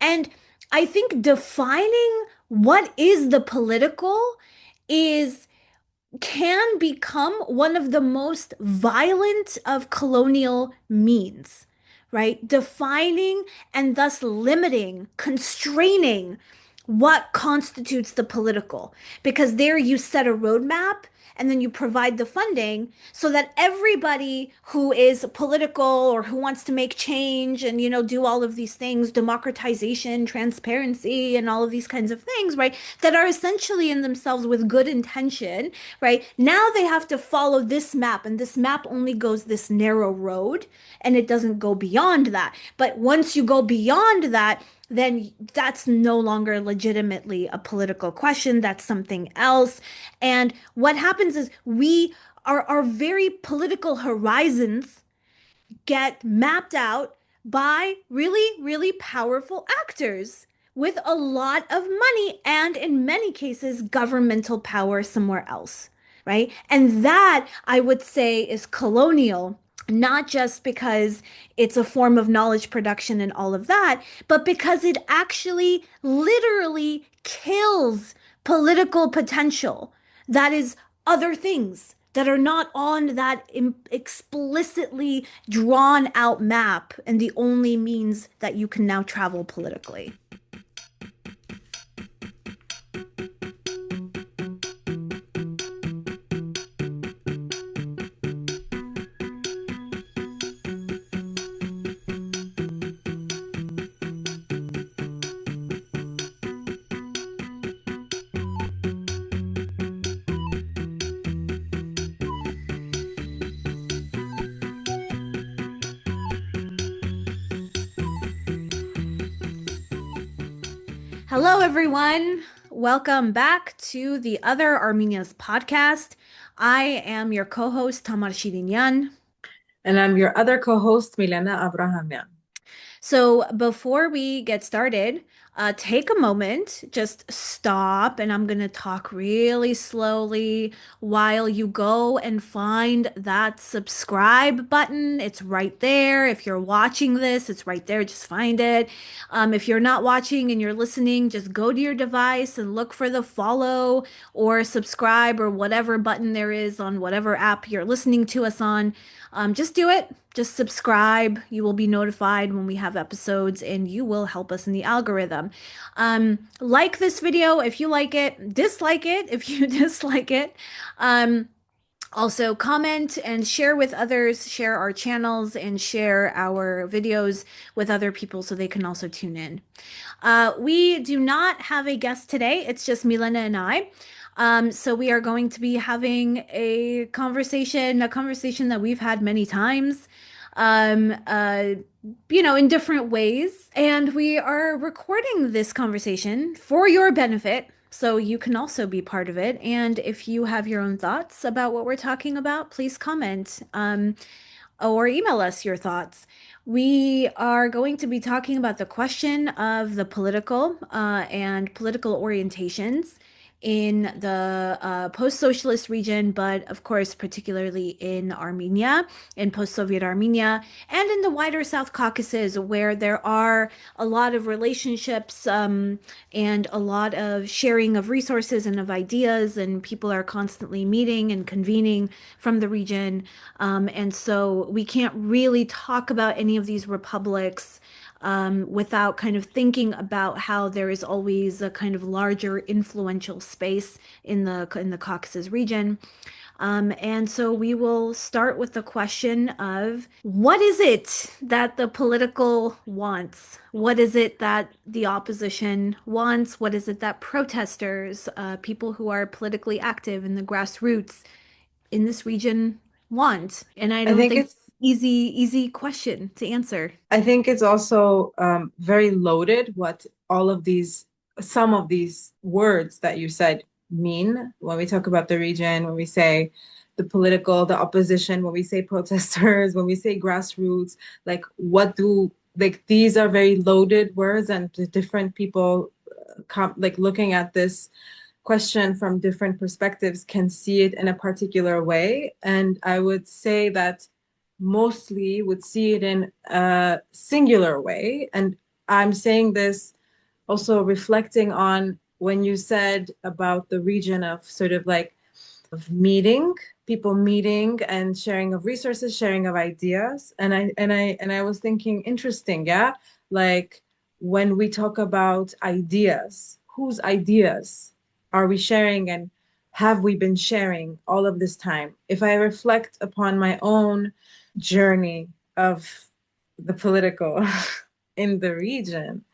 And I think defining what is the political is can become one of the most violent of colonial means, right? Defining and thus limiting, constraining what constitutes the political. Because there you set a roadmap and then you provide the funding so that everybody who is political or who wants to make change and do all of these things, democratization, transparency, and all of these kinds of things, right, that are essentially in themselves with good intention, right, now they have to follow this map, and this map only goes this narrow road and it doesn't go beyond that. But once you go beyond that, then that's no longer legitimately a political question. That's something else. And what happens is our very political horizons get mapped out by really, really powerful actors with a lot of money and, in many cases, governmental power somewhere else, right? And that, I would say, is colonial, not just because it's a form of knowledge production and all of that, but because it actually literally kills political potential. That is other things that are not on that explicitly drawn out map and the only means that you can now travel politically. Hello, everyone. Welcome back to the Other Armenia's podcast. I am your co-host, Tamar Shirinyan. And I'm your other co-host, Milena Abrahamian. So before we get started, take a moment, just stop, and I'm going to talk really slowly while you go and find that subscribe button. It's right there. If you're watching this, it's right there. Just find it. If you're not watching and you're listening, just go to your device and look for the follow or subscribe or whatever button there is on whatever app you're listening to us on. Just do it. Just subscribe. You will be notified when we have episodes and you will help us in the algorithm. Like this video if you like it, dislike it if you dislike it. Also comment and share with others, share our channels and share our videos with other people so they can also tune in. We do not have a guest today. It's just Milena and I. So we are going to be having a conversation that we've had many times, um, uh, in different ways. And we are recording this conversation for your benefit, so you can also be part of it. And if you have your own thoughts about what we're talking about, please comment, or email us your thoughts. We are going to be talking about the question of the political and political orientations in the post-socialist region, but of course, particularly in Armenia, in post-Soviet Armenia, and in the wider South Caucasus, where there are a lot of relationships and a lot of sharing of resources and of ideas, and people are constantly meeting and convening from the region. And so we can't really talk about any of these republics without kind of thinking about how there is always a kind of larger influential space in the Caucasus region. And so we will start with the question of what is it that the political wants? What is it that the opposition wants? What is it that protesters, people who are politically active in the grassroots in this region want? And I I don't think think it's easy question to answer. I think it's also very loaded what some of these words that you said mean when we talk about the region, when we say the political, the opposition, when we say protesters, when we say grassroots, like these are very loaded words, and the different people like looking at this question from different perspectives can see it in a particular way. And I would say that mostly would see it in a singular way. And I'm saying this also reflecting on when you said about the region of sort of like of meeting, people meeting and sharing of resources, sharing of ideas. And I was thinking, interesting, yeah? Like when we talk about ideas, whose ideas are we sharing and have we been sharing all of this time? If I reflect upon my own journey of the political in the region,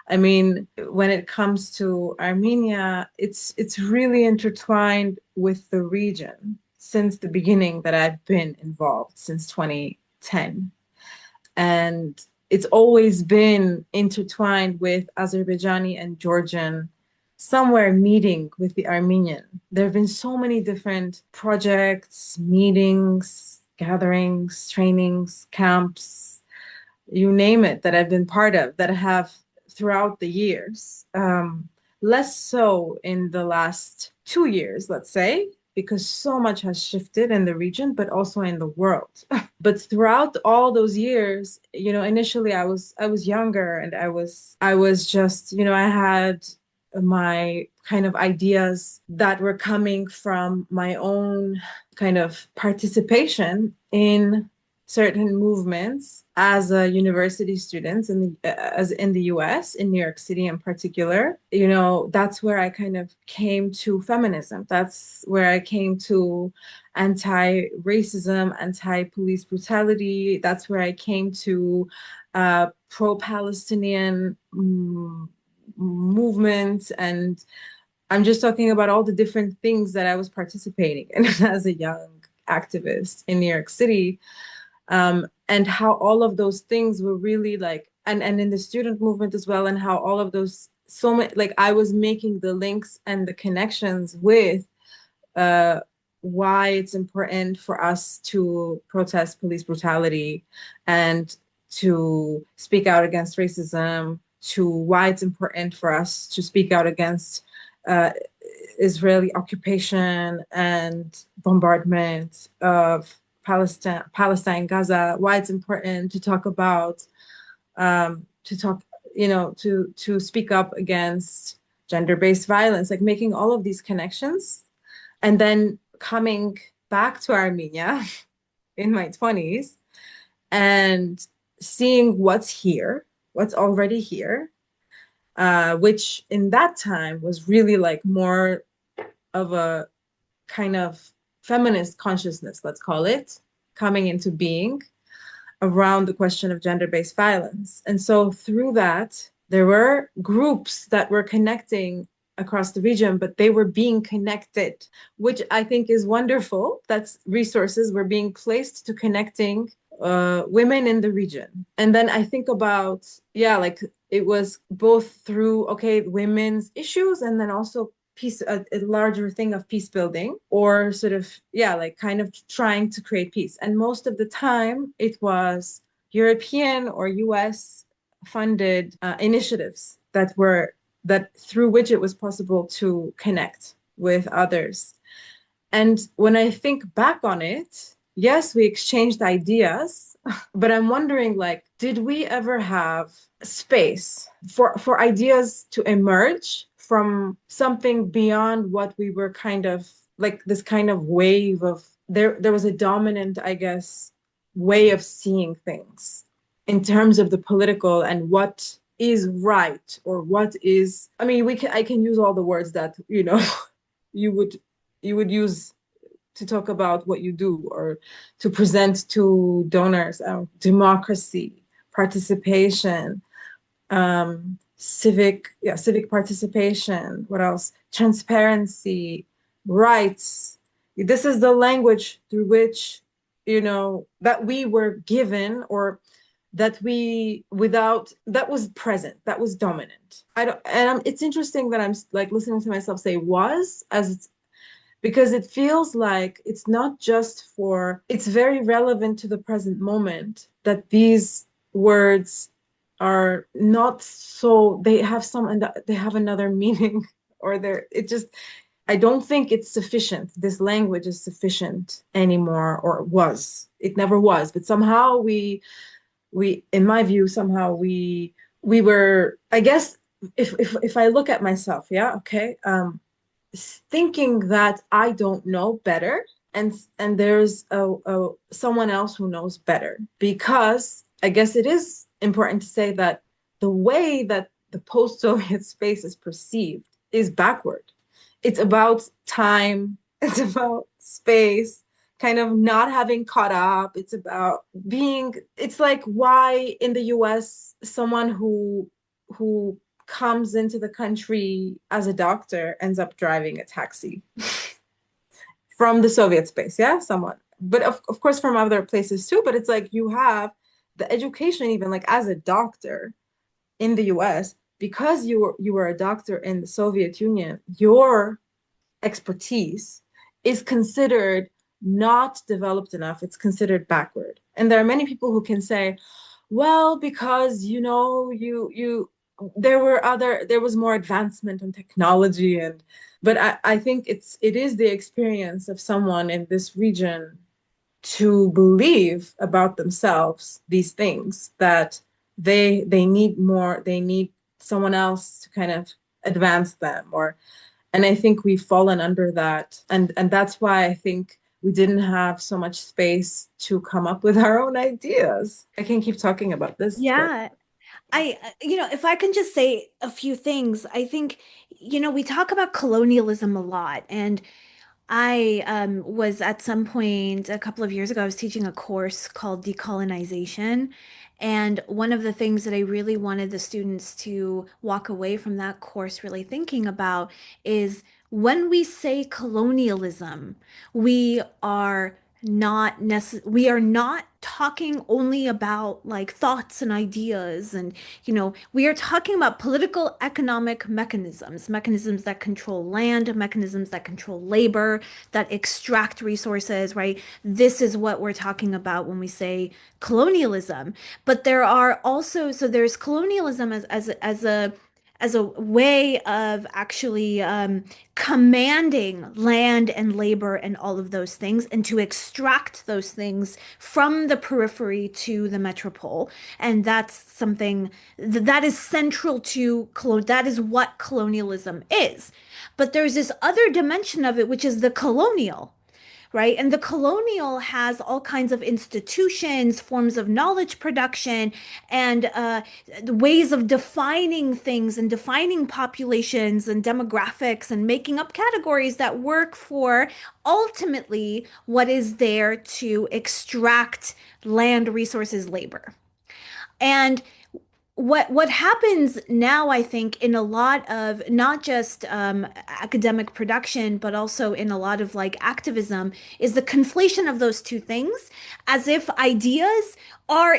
I mean, when it comes to Armenia, it's really intertwined with the region since the beginning that I've been involved since 2010. And it's always been intertwined with Azerbaijani and Georgian somewhere meeting with the Armenian. There have been so many different projects, meetings, gatherings, trainings, camps, you name it, that I've been part of that have throughout the years. Less so in the last 2 years, let's say, because so much has shifted in the region, but also in the world. But throughout all those years, initially I was younger and I was just, I had my kind of ideas that were coming from my own kind of participation in certain movements as a university student as in the US, in New York City in particular. That's where I kind of came to feminism. That's where I came to anti-racism, anti-police brutality. That's where I came to pro-Palestinian movements. And I'm just talking about all the different things that I was participating in as a young activist in New York City, and how all of those things were really like, and in the student movement as well, and how all of those, so many, like I was making the links and the connections with uh, why it's important for us to protest police brutality and to speak out against racism, to why it's important for us to speak out against uh, Israeli occupation and bombardment of Gaza, why it's important to talk about, to talk, to speak up against gender-based violence, like making all of these connections. And then coming back to Armenia in my 20s and seeing what's here, what's already here, which in that time was really like more of a kind of feminist consciousness, let's call it, coming into being around the question of gender-based violence. And so through that, there were groups that were connecting across the region, but they were being connected, which I think is wonderful. That's resources were being placed to connecting women in the region. And then I think about, yeah, like it was both through, okay, women's issues and then also peace, a larger thing of peace building, or sort of, yeah, like kind of trying to create peace. And most of the time it was European or US funded initiatives that through which it was possible to connect with others. And when I think back on it, yes, we exchanged ideas, but I'm wondering, like, did we ever have space for ideas to emerge from something beyond what we were kind of like, this kind of wave of there was a dominant, I guess, way of seeing things in terms of the political and what is right or what is, I mean, I can use all the words that, you would use to talk about what you do or to present to donors, democracy, participation, civic participation. What else? Transparency, rights. This is the language through which, that we were given, or that we without that was present, that was dominant. I don't, and it's interesting that I'm like listening to myself say was, as because it feels like it's not just for, it's very relevant to the present moment that these words are not so, they have another meaning, or it just, I don't think it's sufficient. This language is sufficient anymore, or it never was, but somehow in my view, somehow we we were, I guess, if I look at myself, yeah, okay, thinking that I don't know better, and there's someone else who knows better, because I guess it is important to say that the way that the post-Soviet space is perceived is backward. It's about time, it's about space, kind of not having caught up. It's about being, it's like why in the US someone who comes into the country as a doctor ends up driving a taxi from the Soviet space, yeah, someone. But of course from other places too, but it's like you have the education even like as a doctor in the US, because you were a doctor in the Soviet Union, your expertise is considered not developed enough. It's considered backward. And there are many people who can say, well, because you there was more advancement in technology, and but I think it is the experience of someone in this region to believe about themselves these things that they need more, they need someone else to kind of advance them, or and I think we've fallen under that. And that's why I think we didn't have so much space to come up with our own ideas. I can keep talking about this, but Yeah. If I can just say a few things, I think, we talk about colonialism a lot. And I was at some point a couple of years ago, I was teaching a course called decolonization. And one of the things that I really wanted the students to walk away from that course really thinking about is when we say colonialism, we are we are not talking only about like thoughts and ideas, and we are talking about political economic mechanisms that control land, mechanisms that control labor, that extract resources, right? This is what we're talking about when we say colonialism. But there are also, so there's colonialism as a way of actually commanding land and labor and all of those things, and to extract those things from the periphery to the metropole. And that's something that is central to that is what colonialism is. But there's this other dimension of it, which is the colonial, right? And the colonial has all kinds of institutions, forms of knowledge production, and ways of defining things and defining populations and demographics and making up categories that work for ultimately what is there to extract land, resources, labor. And what happens now, I think, in a lot of not just academic production, but also in a lot of like activism, is the conflation of those two things, as if ideas are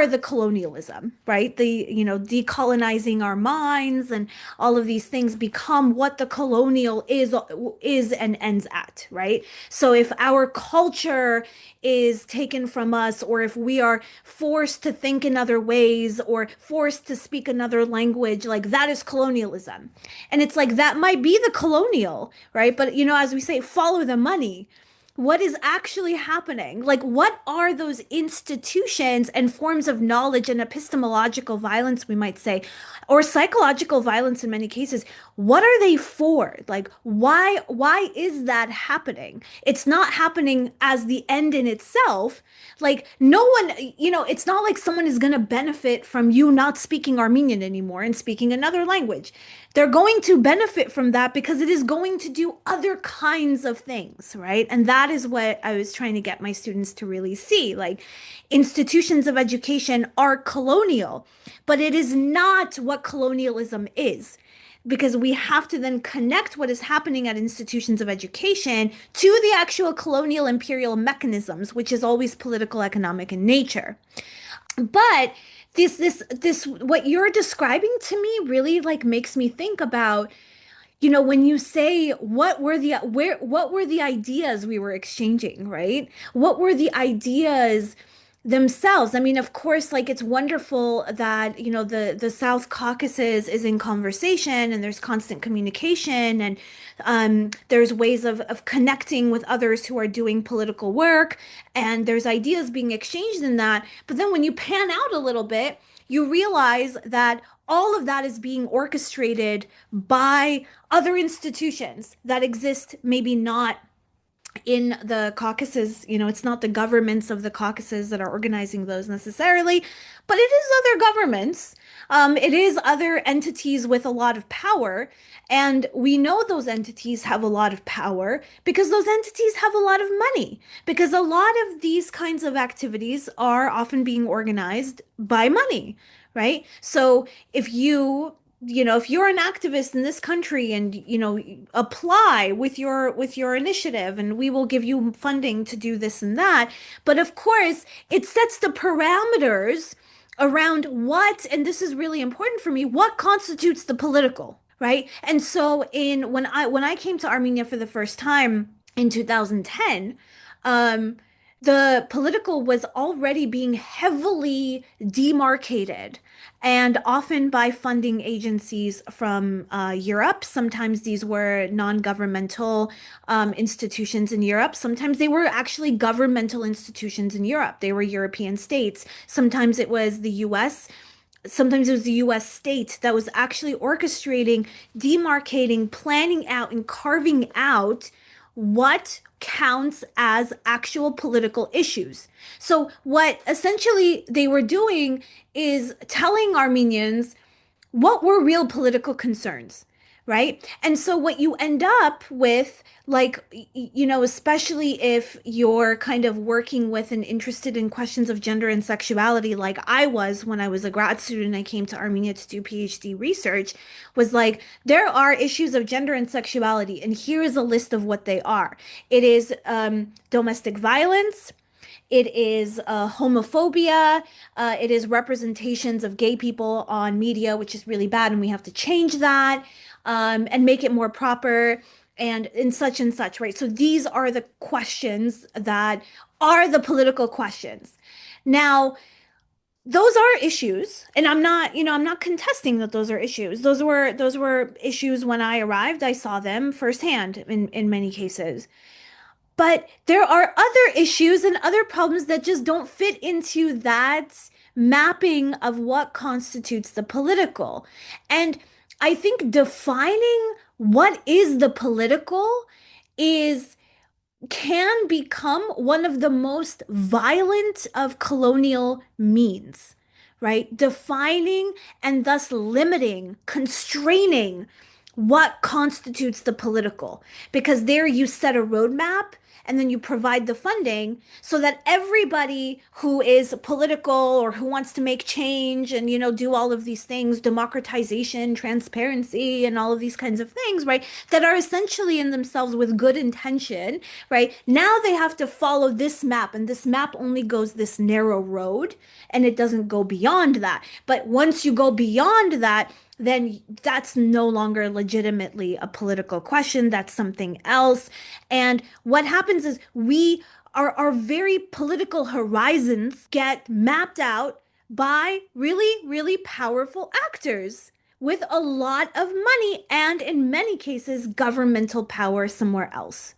the colonialism, right? The, decolonizing our minds and all of these things become what the colonial is and ends at, right? So if our culture is taken from us, or if we are forced to think in other ways or forced to speak another language, like that is colonialism. And it's like that might be the colonial, right? But as we say, follow the money. What is actually happening? Like, what are those institutions and forms of knowledge and epistemological violence, we might say, or psychological violence in many cases? What are they for? Like, why is that happening? It's not happening as the end in itself. Like, no one, it's not like someone is going to benefit from you not speaking Armenian anymore and speaking another language. They're going to benefit from that because it is going to do other kinds of things, right? And that is what I was trying to get my students to really see. Like, institutions of education are colonial, but it is not what colonialism is, because we have to then connect what is happening at institutions of education to the actual colonial imperial mechanisms, which is always political, economic in nature. But this what you're describing to me really like makes me think about, when you say what were the ideas we were exchanging, right? What were the ideas themselves? I mean, of course, like it's wonderful that, the South Caucasus is in conversation and there's constant communication, and there's ways of connecting with others who are doing political work, and there's ideas being exchanged in that. But then when you pan out a little bit, you realize that all of that is being orchestrated by other institutions that exist, maybe not in the Caucasus. It's not the governments of the Caucasus that are organizing those necessarily, but it is other governments. It is other entities with a lot of power. And we know those entities have a lot of power because those entities have a lot of money. Because a lot of these kinds of activities are often being organized by money, right? So if you're an activist in this country and apply with your initiative, and we will give you funding to do this and that, but of course it sets the parameters around what, and this is really important for me, what constitutes the political, right? And so in when I came to Armenia for the first time in 2010, um the political was already being heavily demarcated, and often by funding agencies from Europe. Sometimes these were non-governmental institutions in Europe. Sometimes they were actually governmental institutions in Europe. They were European states. Sometimes it was the US. Sometimes it was the US state that was actually orchestrating, demarcating, planning out, and carving out what counts as actual political issues. So, what essentially they were doing is telling Armenians what were real political concerns, right? And so what you end up with, like, especially if you're kind of working with and interested in questions of gender and sexuality, like I was when I was a grad student, I came to Armenia to do PhD research, was like, there are issues of gender and sexuality, and here is a list of what they are. It is domestic violence. It is homophobia. It is representations of gay people on media, which is really bad, and we have to change that and make it more proper and in such and such, right? So these are the questions that are the political questions. Now, those are issues, and I'm not contesting that those are issues. Those were issues when I arrived. I saw them firsthand in many cases. But there are other issues and other problems that just don't fit into that mapping of what constitutes the political. And I think defining what is the political is can become one of the most violent of colonial means, right? Defining and thus limiting, constraining what constitutes the political. Because there you set a roadmap and then you provide the funding so that everybody who is political or who wants to make change and do all of these things, democratization, transparency, and all of these kinds of things, right, that are essentially in themselves with good intention, right, now they have to follow this map, and this map only goes this narrow road and it doesn't go beyond that. But once you go beyond that, then that's no longer legitimately a political question. That's something else. And what happens is our very political horizons get mapped out by really, really powerful actors with a lot of money and, in many cases, governmental power somewhere else,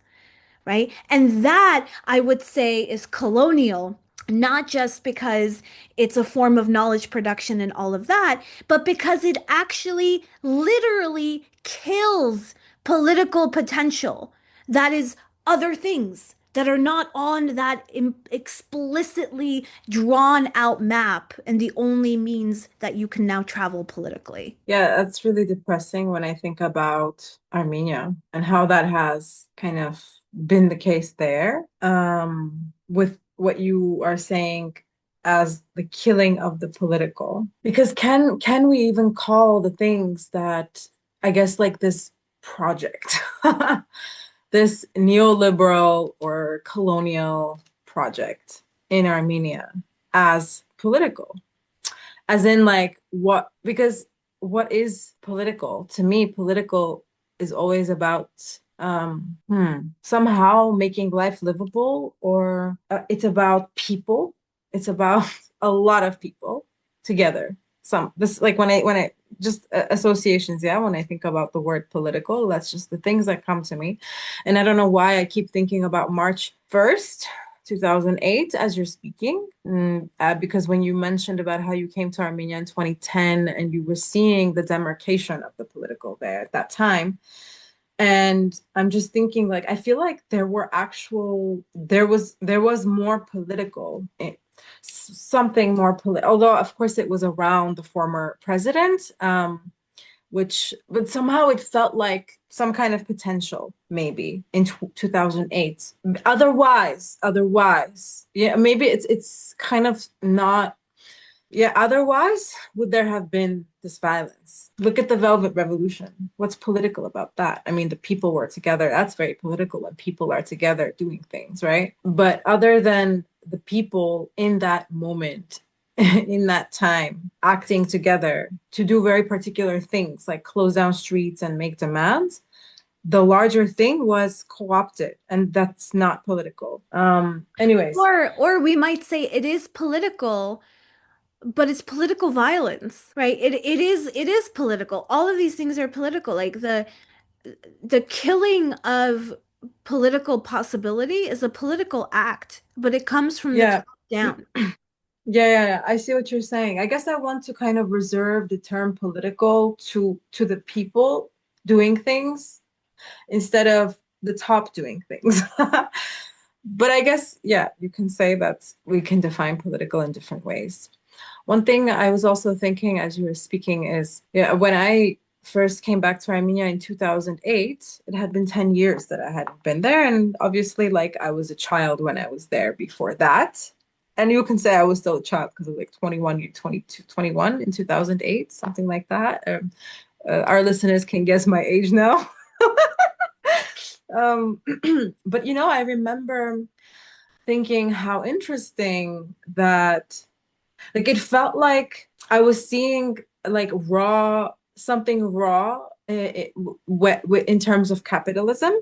right? And that, I would say, is colonial, not just because it's a form of knowledge production and all of that, but because it actually literally kills political potential. That is other things that are not on that explicitly drawn out map and the only means that you can now travel politically. Yeah, that's really depressing when I think about Armenia and how that has kind of been the case there. With what you are saying as the killing of the political. Because can we even call the things that I guess like this project, this neoliberal or colonial project in Armenia as political? As in, like, what, because what is political? To me, political is always about somehow making life livable, or it's about people. It's about a lot of people together. Some this like when I just associations, yeah, when I think about the word political, that's just the things that come to me. And I don't know why I keep thinking about March 1st, 2008 as you're speaking. Because when you mentioned about how you came to Armenia in 2010 and you were seeing the demarcation of the political there at that time. And I'm just thinking, like, I feel like there was more political, something more political, although of course it was around the former president. But somehow it felt like some kind of potential maybe in 2008. Otherwise, yeah, maybe it's kind of not. Yeah, otherwise, would there have been this violence? Look at the Velvet Revolution. What's political about that? I mean, the people were together. That's very political when people are together doing things, right? But other than the people in that moment, in that time, acting together to do very particular things like close down streets and make demands, the larger thing was co-opted, and that's not political. Anyways, Or we might say it is political, but it's political violence, right? It is political. All of these things are political. Like the killing of political possibility is a political act, but it comes from the yeah. top down. Yeah. I see what you're saying. I guess I want to kind of reserve the term political to the people doing things instead of the top doing things. But I guess, yeah, you can say that we can define political in different ways. One thing I was also thinking as you were speaking is, yeah, when I first came back to Armenia in 2008, it had been 10 years that I hadn't been there. And obviously, like, I was a child when I was there before that. And you can say I was still a child because I was like 21, 22, 21 in 2008, something like that. Our listeners can guess my age now. Um, but I remember thinking how interesting that, like, it felt like I was seeing like something raw in terms of capitalism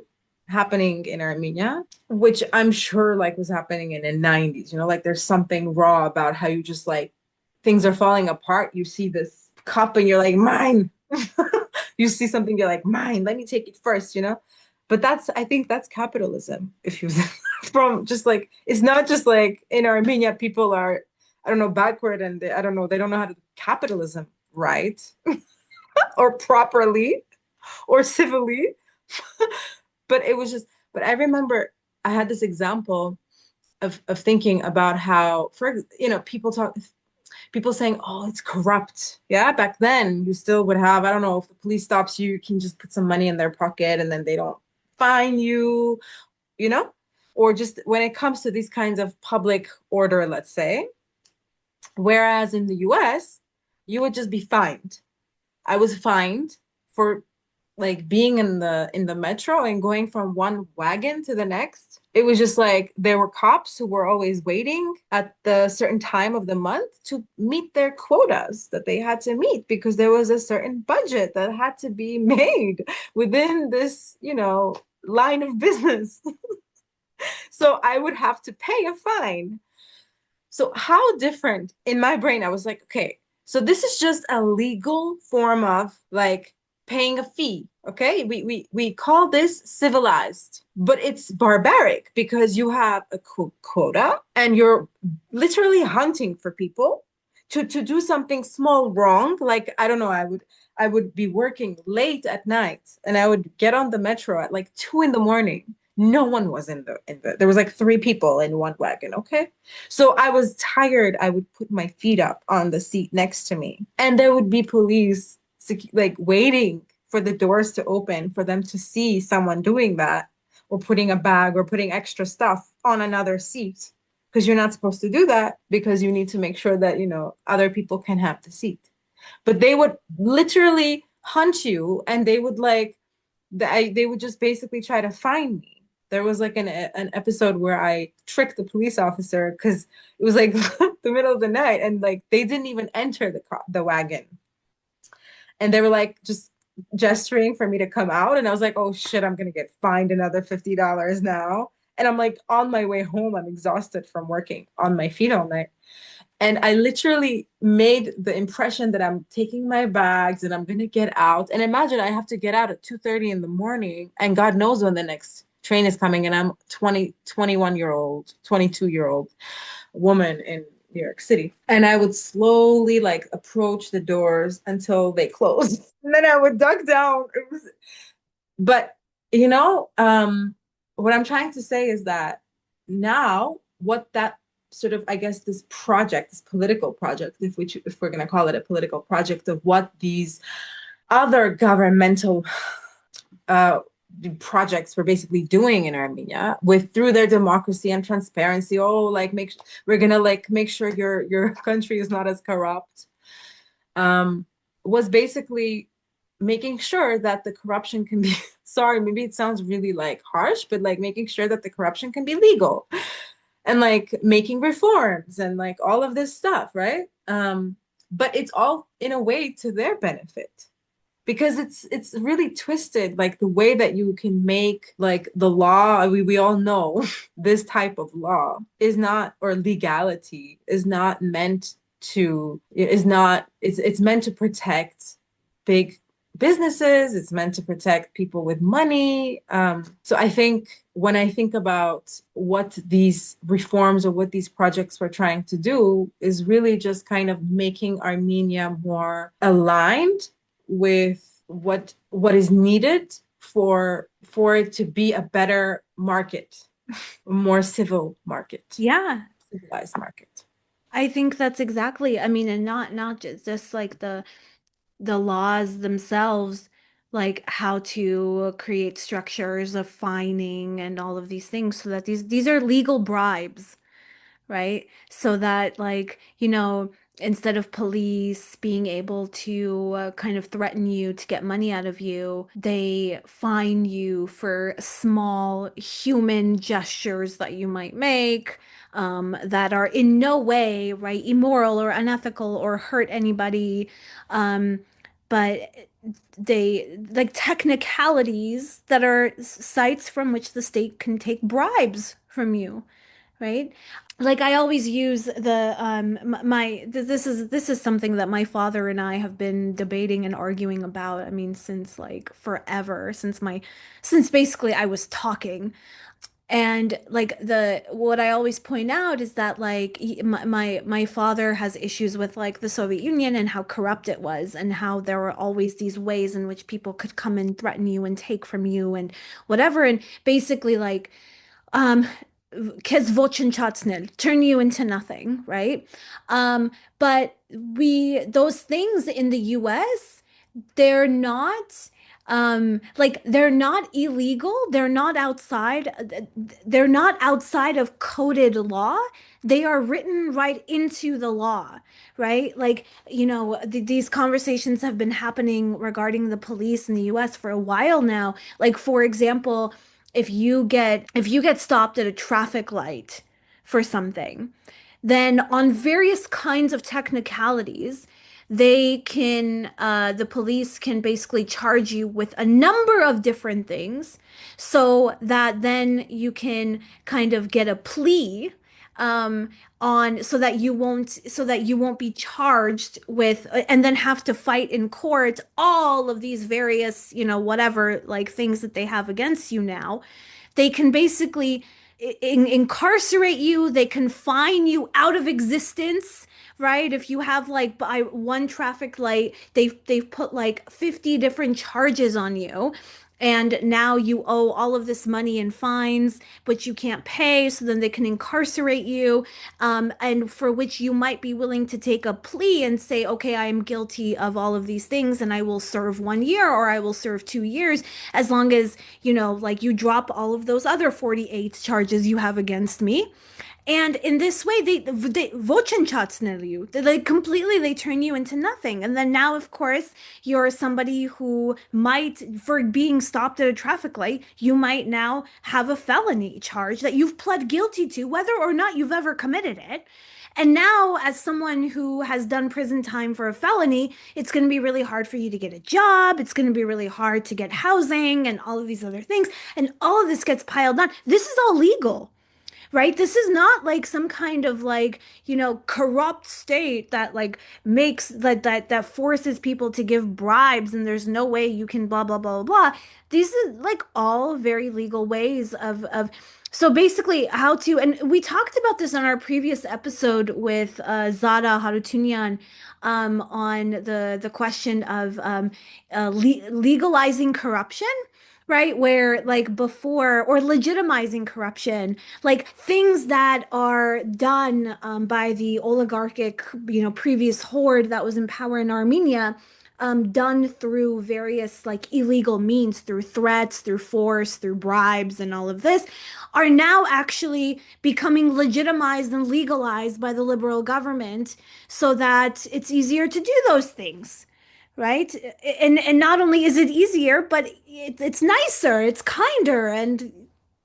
happening in Armenia, which I'm sure like was happening in the 90s. Like there's something raw about how you just like things are falling apart. You see this cup and you're like, mine. You see something, you're like, mine, let me take it first. But I think that's capitalism. If you from just like, it's not just like in Armenia, people are, I don't know, backward and I don't know, they don't know how to do capitalism right or properly or civilly. But it was just, but I remember I had this example of thinking about how, people saying, oh, it's corrupt. Yeah, back then you still would have, I don't know, if the police stops you, you can just put some money in their pocket and then they don't fine you, you know? Or just when it comes to these kinds of public order, let's say, whereas in the US, you would just be fined. I was fined for like being in the metro and going from one wagon to the next. It was just like there were cops who were always waiting at the certain time of the month to meet their quotas that they had to meet because there was a certain budget that had to be made within this, line of business. So I would have to pay a fine. So how different in my brain, I was like, okay, so this is just a legal form of like paying a fee. Okay. We call this civilized, but it's barbaric because you have a quota and you're literally hunting for people to do something small wrong. Like, I don't know, I would be working late at night and I would get on the metro at like 2 in the morning. No one was in the there was like three people in one wagon, okay? So I was tired. I would put my feet up on the seat next to me, and there would be police like waiting for the doors to open for them to see someone doing that or putting a bag or putting extra stuff on another seat because you're not supposed to do that because you need to make sure that, other people can have the seat. But they would literally hunt you and they would like they would just basically try to find me. There was like an episode where I tricked the police officer because it was like the middle of the night and like they didn't even enter the wagon. And they were like just gesturing for me to come out. And I was like, oh shit, I'm gonna get fined another $50 now. And I'm like on my way home, I'm exhausted from working on my feet all night. And I literally made the impression that I'm taking my bags and I'm gonna get out. And imagine I have to get out at 2:30 in the morning, and God knows when the next train is coming, and I'm 20, 21-year old, 22-year-old woman in New York City. And I would slowly like approach the doors until they closed. And then I would duck down. But you know, what I'm trying to say is that now what that sort of, I guess, this project, this political project, if we're going to call it a political project of what these other governmental uh, projects were basically doing in Armenia with through their democracy and transparency. Oh, like we're gonna like make sure your country is not as corrupt. Um, was basically making sure that the corruption can be sorry, maybe it sounds really like harsh, but like making sure that the corruption can be legal and like making reforms and like all of this stuff, right? But it's all in a way to their benefit because it's really twisted like the way that you can make like the law we all know this type of law is not or legality is not meant to is not it's meant to protect big businesses. It's meant to protect people with money. So I think when I think about what these reforms or what these projects were trying to do is really just kind of making Armenia more aligned with what is needed for it to be a better market, a more civil market, Yeah, civilized market. I think that's exactly, I mean, and not just like the laws themselves, like how to create structures of fining and all of these things so that these are legal bribes, right? So that, like, instead of police being able to kind of threaten you to get money out of you, they fine you for small human gestures that you might make, that are in no way, right, immoral or unethical or hurt anybody. Um, but they like technicalities that are sites from which the state can take bribes from you, right? Like I always use the this is something that my father and I have been debating and arguing about. I mean, since like forever, since basically I was talking. And like the what I always point out is that like my father has issues with like the Soviet Union and how corrupt it was and how there were always these ways in which people could come and threaten you and take from you and whatever, and basically like um turn you into nothing, right? But those things in the US, they're not like they're not illegal, they're not outside of coded law. They are written right into the law, right? Like, these conversations have been happening regarding the police in the US for a while now. Like, for example, if you get stopped at a traffic light for something, then on various kinds of technicalities, the police can basically charge you with a number of different things so that then you can kind of get a plea, um, so that you won't be charged with and then have to fight in court all of these various, whatever like things that they have against you now. They can basically incarcerate you, they can fine you out of existence, right? If you have like by one traffic light, they've put like 50 different charges on you. And now you owe all of this money in fines, but you can't pay. So then they can incarcerate you, and for which you might be willing to take a plea and say, okay, I am guilty of all of these things and I will serve 1 year or I will serve 2 years, as long as, like you drop all of those other 48 charges you have against me. And in this way, they you. They turn you into nothing. And then now, of course, you're somebody who might, for being stopped at a traffic light, you might now have a felony charge that you've pled guilty to, whether or not you've ever committed it. And now, as someone who has done prison time for a felony, it's going to be really hard for you to get a job. It's going to be really hard to get housing and all of these other things. And all of this gets piled on. This is all legal. right? This is not like some kind of like, corrupt state that like makes that forces people to give bribes and there's no way you can blah blah blah blah blah. These are like all very legal ways of so basically how to, and we talked about this on our previous episode with Zada Harutyunyan on the question of legalizing corruption, right? Where like before, or legitimizing corruption, like things that are done by the oligarchic, previous horde that was in power in Armenia, done through various like illegal means, through threats, through force, through bribes, and all of this, are now actually becoming legitimized and legalized by the liberal government so that it's easier to do those things. Right? And not only is it easier, but it's nicer, it's kinder, and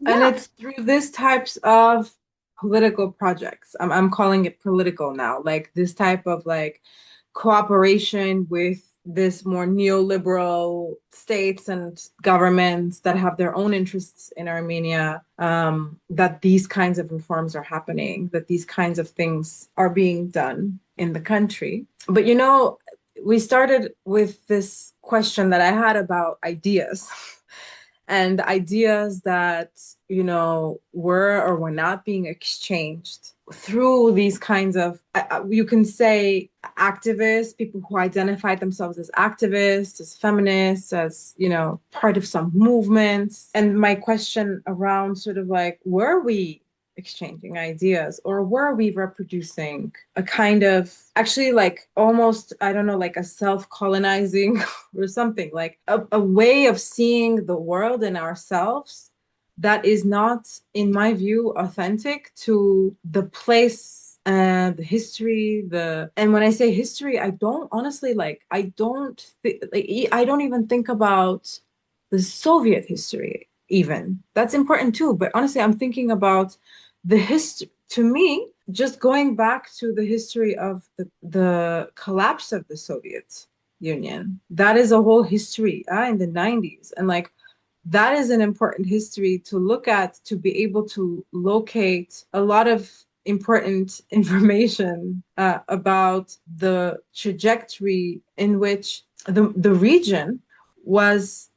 And yeah. it's through these types of political projects. I'm calling it political now, like this type of like cooperation with this more neoliberal states and governments that have their own interests in Armenia, that these kinds of reforms are happening, that these kinds of things are being done in the country. But we started with this question that I had about ideas. And ideas that, were or were not being exchanged through these kinds of, you can say, activists, people who identified themselves as activists, as feminists, as, part of some movements. And my question around sort of like, were we exchanging ideas, or were we reproducing a kind of, actually, like almost, I don't know, like a self-colonizing or something, like a way of seeing the world and ourselves that is not, in my view, authentic to the place and the history, and when I say history, I don't honestly, like, I don't even think about the Soviet history even. That's important too, but honestly, I'm thinking about the history. To me, just going back to the history of the collapse of the Soviet Union, that is a whole history in the 90s. And like, that is an important history to look at, to be able to locate a lot of important information about the trajectory in which the region was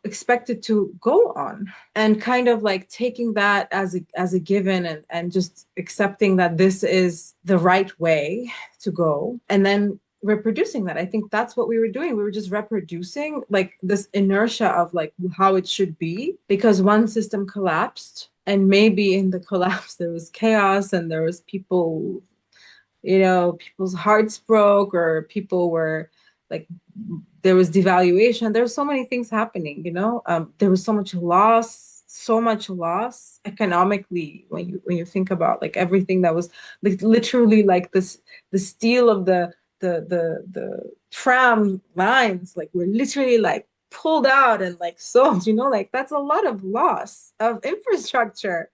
expected to go on, and kind of like taking that as a given, and just accepting that this is the right way to go, and then reproducing that. I think that's what we were doing. We were just reproducing like this inertia of like how it should be, because one system collapsed, and maybe in the collapse there was chaos, and there was people, people's hearts broke, or people were like, there was devaluation. There were so many things happening, there was so much loss economically, when you think about like everything that was like literally like this, the steel of the tram lines like were literally like pulled out and like sold, like that's a lot of loss of infrastructure,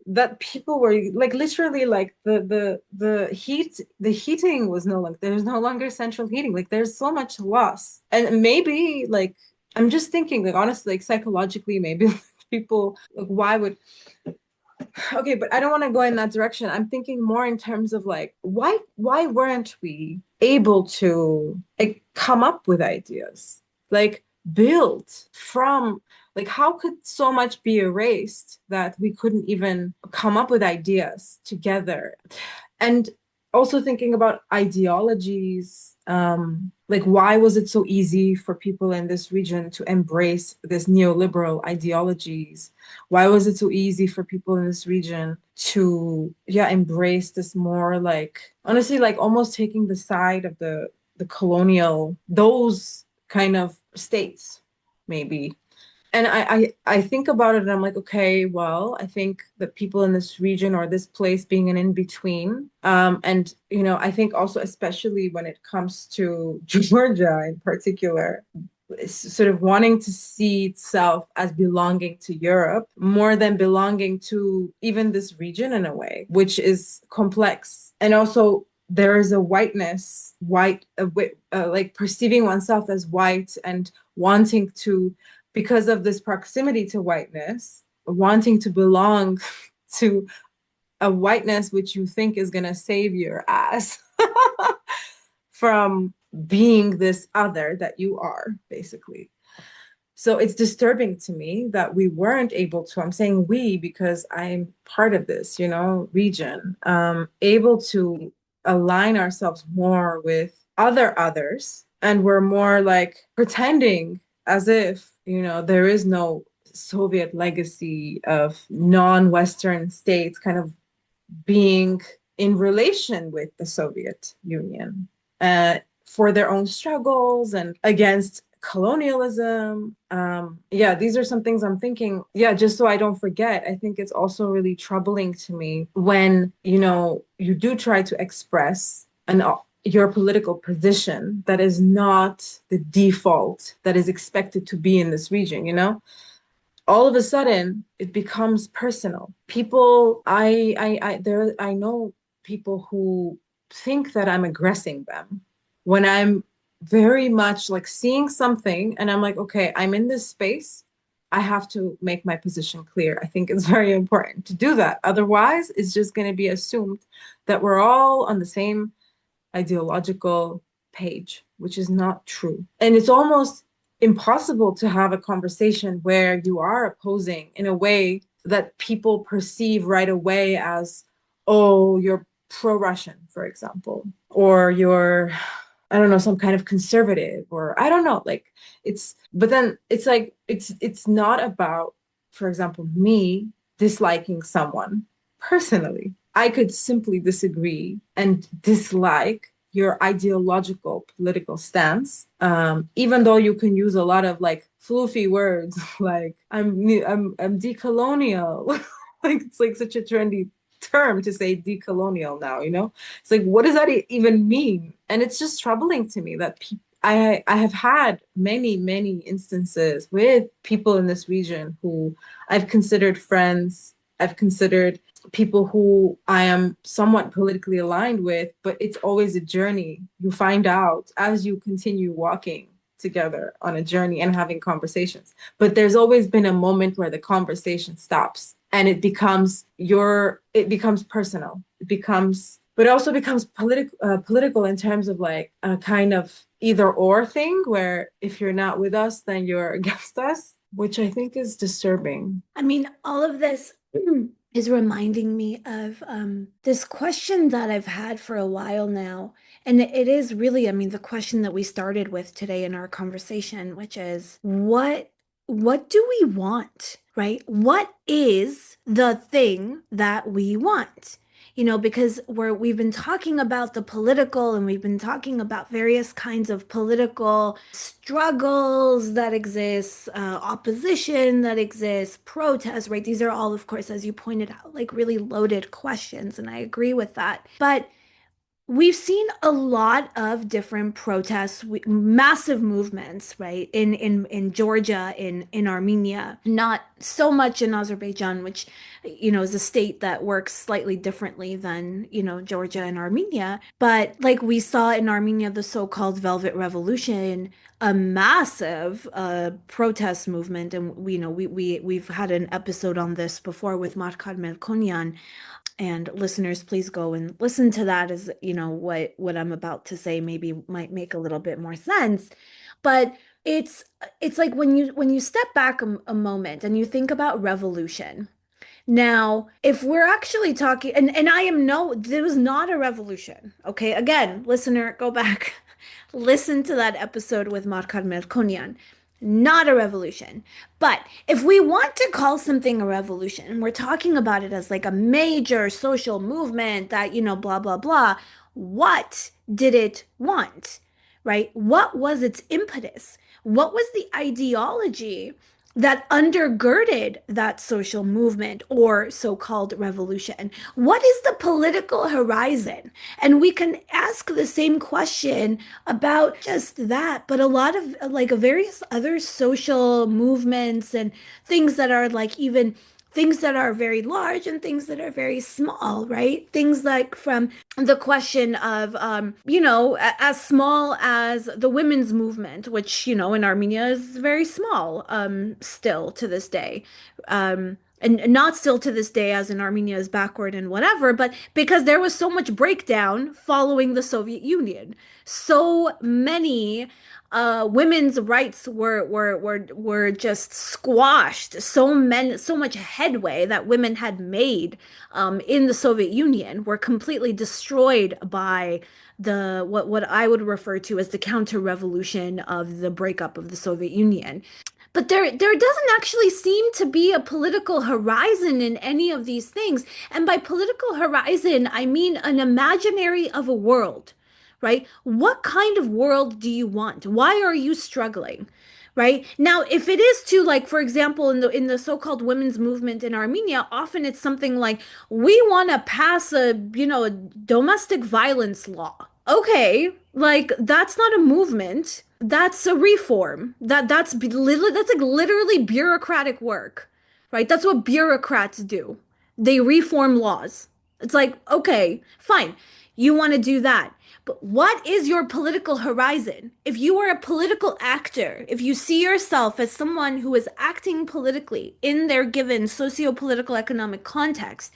that people were like literally like the heating was no longer, there's no longer central heating, like there's so much loss. And maybe like, I'm just thinking like honestly, like psychologically, maybe people like, why would, okay, but I don't want to go in that direction. I'm thinking more in terms of like, why weren't we able to like come up with ideas, like build from, like how could so much be erased that we couldn't even come up with ideas together? And also thinking about ideologies, like why was it so easy for people in this region to embrace this neoliberal ideologies? Why was it so easy for people in this region to, yeah, embrace this more like, honestly, like almost taking the side of the colonial, those kind of states, maybe. And I think about it and I'm like, okay, well, I think that people in this region or this place being an in-between, and I think also especially when it comes to Georgia in particular, sort of wanting to see itself as belonging to Europe more than belonging to even this region in a way, which is complex. And also there is a whiteness, like perceiving oneself as white and wanting to, because of this proximity to whiteness, wanting to belong to a whiteness which you think is going to save your ass from being this other that you are, basically. So it's disturbing to me that we weren't able to, I'm saying we because I'm part of this, region, able to align ourselves more with other others. And we're more like pretending as if, there is no Soviet legacy of non-Western states kind of being in relation with the Soviet Union for their own struggles and against colonialism. Yeah, these are some things I'm thinking. Yeah, just so I don't forget, I think it's also really troubling to me when, you do try to express your political position that is not the default that is expected to be in this region. All of a sudden it becomes personal. People, I know people who think that I'm aggressing them when I'm very much like seeing something and I'm like, okay, I'm in this space. I have to make my position clear. I think it's very important to do that. Otherwise, it's just going to be assumed that we're all on the same ideological page, which is not true. And it's almost impossible to have a conversation where you are opposing in a way that people perceive right away as, oh, you're pro-Russian, for example, or you're, I don't know, some kind of conservative, or I don't know, like but then it's like, it's not about, for example, me disliking someone personally. I could simply disagree and dislike your ideological political stance, even though you can use a lot of like floofy words like I'm decolonial. Like it's like such a trendy term to say decolonial now. It's like, what does that even mean? And it's just troubling to me that I have had many instances with people in this region who I've considered friends. I've considered people who I am somewhat politically aligned with, but it's always a journey. You find out as you continue walking together on a journey and having conversations. But there's always been a moment where the conversation stops and it becomes personal. But it also becomes political in terms of like a kind of either or thing where if you're not with us, then you're against us, which I think is disturbing. I mean, all of this is reminding me of this question that I've had for a while now. And it is really, I mean, the question that we started with today in our conversation, which is what do we want, right? What is the thing that we want? Because we've been talking about the political and we've been talking about various kinds of political struggles that exist, opposition that exists, protests, right? These are all, of course, as you pointed out, like really loaded questions, and I agree with that. But we've seen a lot of different protests, massive movements, right? In Georgia, in Armenia, not so much in Azerbaijan, which, is a state that works slightly differently than, Georgia and Armenia. But like we saw in Armenia, the so-called Velvet Revolution, a massive protest movement, and we've had an episode on this before with Markad Melkonyan. And listeners, please go and listen to that, as what I'm about to say maybe might make a little bit more sense. But it's like when you step back a moment and you think about revolution. Now, if we're actually talking, and I am no, there was not a revolution. Okay, again, listener, go back, listen to that episode with Markar Melkonyan. Not a revolution. But if we want to call something a revolution, and we're talking about it as like a major social movement that, blah, blah, blah, what did it want? Right? What was its impetus? What was the ideology that undergirded that social movement or so-called revolution? What is the political horizon? And we can ask the same question about just that, but a lot of like various other social movements and things that are like even things that are very large and things that are very small, right? Things like from the question of, as small as the women's movement, which, in Armenia is very small, still to this day. and not still to this day, as in Armenia is backward and whatever, but because there was so much breakdown following the Soviet Union. So many women's rights were just squashed. So much headway that women had made in the Soviet Union were completely destroyed by the what I would refer to as the counter-revolution of the breakup of the Soviet Union. But there doesn't actually seem to be a political horizon in any of these things. And by political horizon, I mean an imaginary of a world, right? What kind of world do you want? Why are you struggling? Right? Now, if it is to, like, for example, in the so-called women's movement in Armenia, often it's something like, we want to pass a domestic violence law. Okay, like that's not a movement. That's a reform. That's like literally bureaucratic work, right? That's what bureaucrats do. They reform laws. It's like, okay, fine. You want to do that. But what is your political horizon? If you are a political actor, if you see yourself as someone who is acting politically in their given socio-political economic context,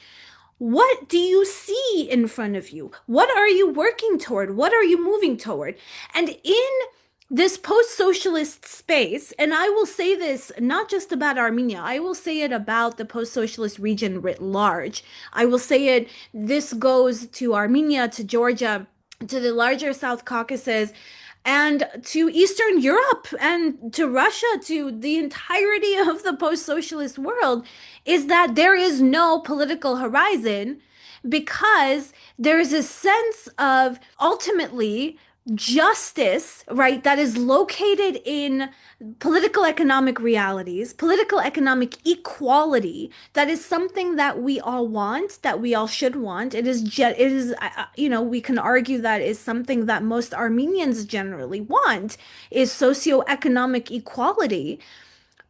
what do you see in front of you? What are you working toward? What are you moving toward? And in this post-socialist space, and I will say this not just about Armenia, I will say it about the post-socialist region writ large. I will say it, this goes to Armenia, to Georgia, to the larger South Caucasus, and to Eastern Europe and to Russia, to the entirety of the post-socialist world, is that there is no political horizon because there's a sense of ultimately justice, right, that is located in political economic realities, political economic equality. That is something that we all want, that we all should want. We can argue that is something that most Armenians generally want, is socioeconomic equality.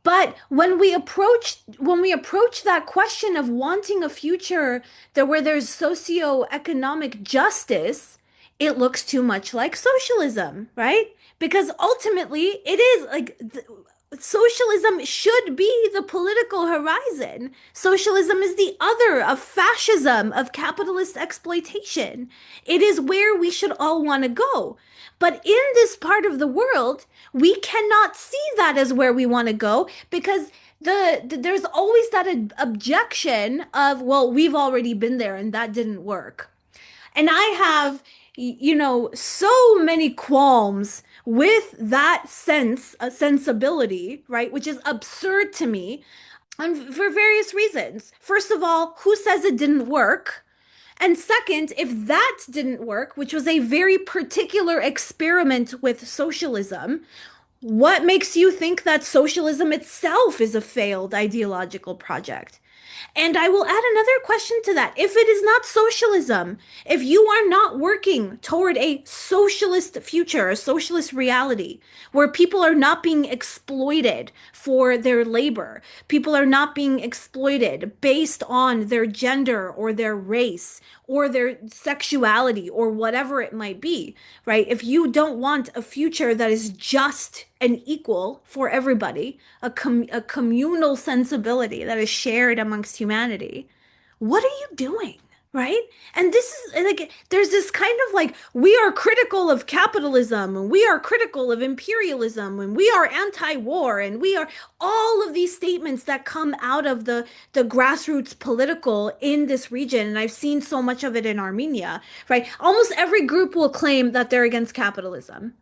But when we approach that question of wanting a future where there's socioeconomic justice, it looks too much like socialism, right? Because ultimately it is like socialism should be the political horizon. Socialism is the other of fascism, of capitalist exploitation. It is where we should all want to go. But in this part of the world, we cannot see that as where we want to go because there's always that objection of, well, we've already been there and that didn't work. And I have, so many qualms with that sensibility, right? Which is absurd to me, and for various reasons. First of all, who says it didn't work? And second, if that didn't work, which was a very particular experiment with socialism, what makes you think that socialism itself is a failed ideological project? And I will add another question to that. If it is not socialism, if you are not working toward a socialist future, a socialist reality, where people are not being exploited for their labor, people are not being exploited based on their gender or their race or their sexuality or whatever it might be, right? If you don't want a future that is just and equal for everybody, a communal sensibility that is shared amongst humanity, what are you doing? Right? And this is like, there's this kind of like, we are critical of capitalism and we are critical of imperialism and we are anti-war and we are all of these statements that come out of the grassroots political in this region. And I've seen so much of it in Armenia, right? Almost every group will claim that they're against capitalism.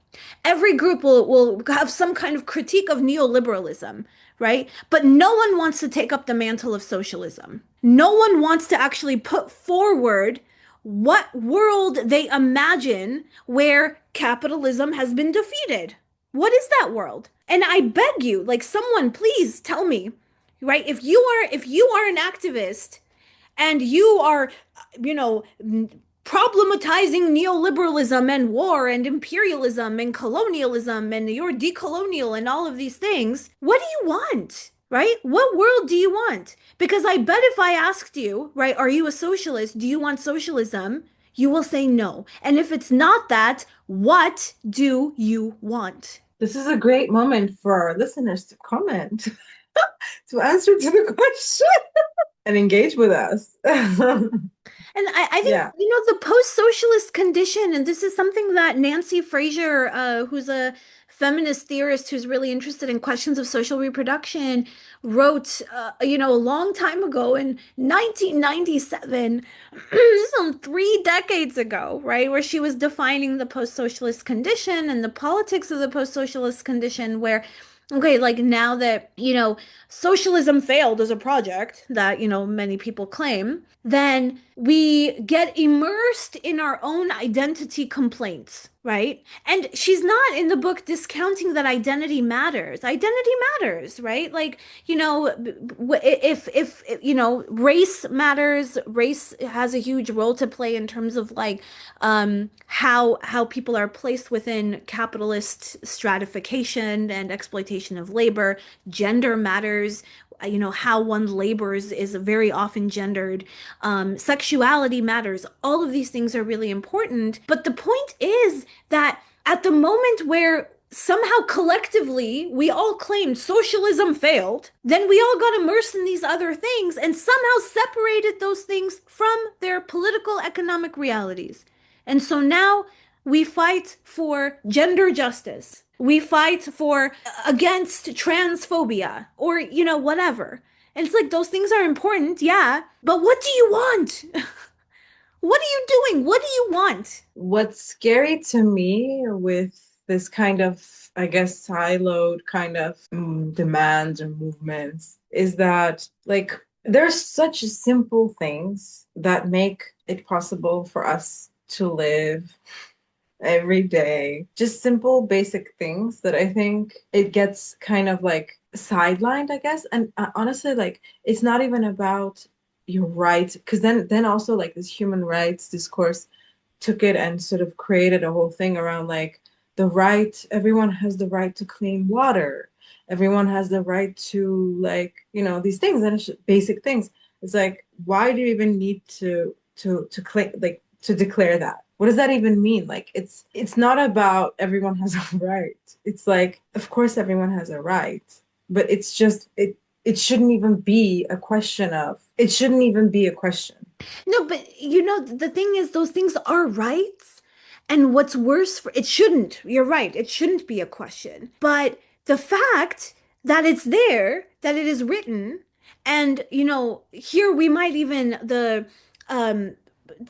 Every group will have some kind of critique of neoliberalism, right? But no one wants to take up the mantle of socialism. No one wants to actually put forward what world they imagine where capitalism has been defeated. What is that world? And I beg you, like someone, please tell me, right? If you are an activist and you are, you know, problematizing neoliberalism and war and imperialism and colonialism and you're decolonial and all of these things, what do you want? Right? What world do you want? Because I bet if I asked you, right, are you a socialist? Do you want socialism? You will say no. And if it's not that, what do you want? This is a great moment for our listeners to comment. to answer to the question and engage with us. And I think, Yeah. the post-socialist condition, and this is something that Nancy Fraser, who's a feminist theorist who's really interested in questions of social reproduction, wrote, a long time ago in 1997, some 3 decades ago, right, where she was defining the post-socialist condition and the politics of the post-socialist condition, where okay, like now that, socialism failed as a project that, many people claim, then we get immersed in our own identity complaints, right? And she's not in the book discounting that identity matters. Identity matters, right? Like, if race matters, race has a huge role to play in terms of like how people are placed within capitalist stratification and exploitation of labor. Gender matters. How one labors is very often gendered. Sexuality matters. All of these things are really important. But the point is that at the moment where somehow collectively we all claimed socialism failed, then we all got immersed in these other things and somehow separated those things from their political economic realities. And so now we fight for gender justice. We fight for against transphobia or, whatever. And it's like those things are important, yeah, but what do you want? What are you doing? What do you want? What's scary to me with this kind of, I guess, siloed kind of demands or movements is that, like, there's such simple things that make it possible for us to live every day. Just simple, basic things that I think it gets kind of like sidelined, I guess. And honestly, like, it's not even about your rights, because then also like this human rights discourse took it and sort of created a whole thing around like the right, everyone has the right to clean water. Everyone has the right to like, these things and it's just basic things. It's like, why do you even need to claim like to declare that? What does that even mean? Like it's not about everyone has a right. It's like, of course everyone has a right, but it's just it shouldn't even be a question of it shouldn't even be a question. No, but the thing is, those things are rights. And what's worse for it shouldn't, you're right, it shouldn't be a question. But the fact that it's there, that it is written, and here we might even um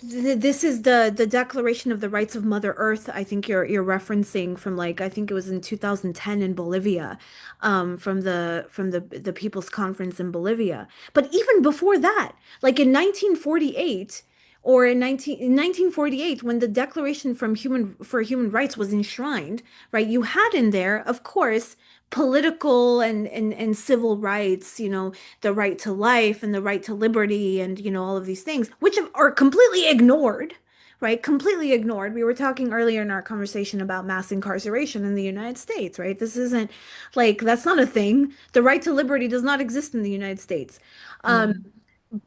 this is the Declaration of the Rights of Mother Earth. I think you're referencing from like I think it was in 2010 in Bolivia, from the People's Conference in Bolivia. But even before that, like in 1948 or in 1948 when the Declaration for Human Rights was enshrined, right? You had in there, of course, political and civil rights, the right to life and the right to liberty and all of these things which are completely ignored, right? Completely ignored. We were talking earlier in our conversation about mass incarceration in the United States, right? This isn't like that's not a thing. The right to liberty does not exist in the United States. Mm.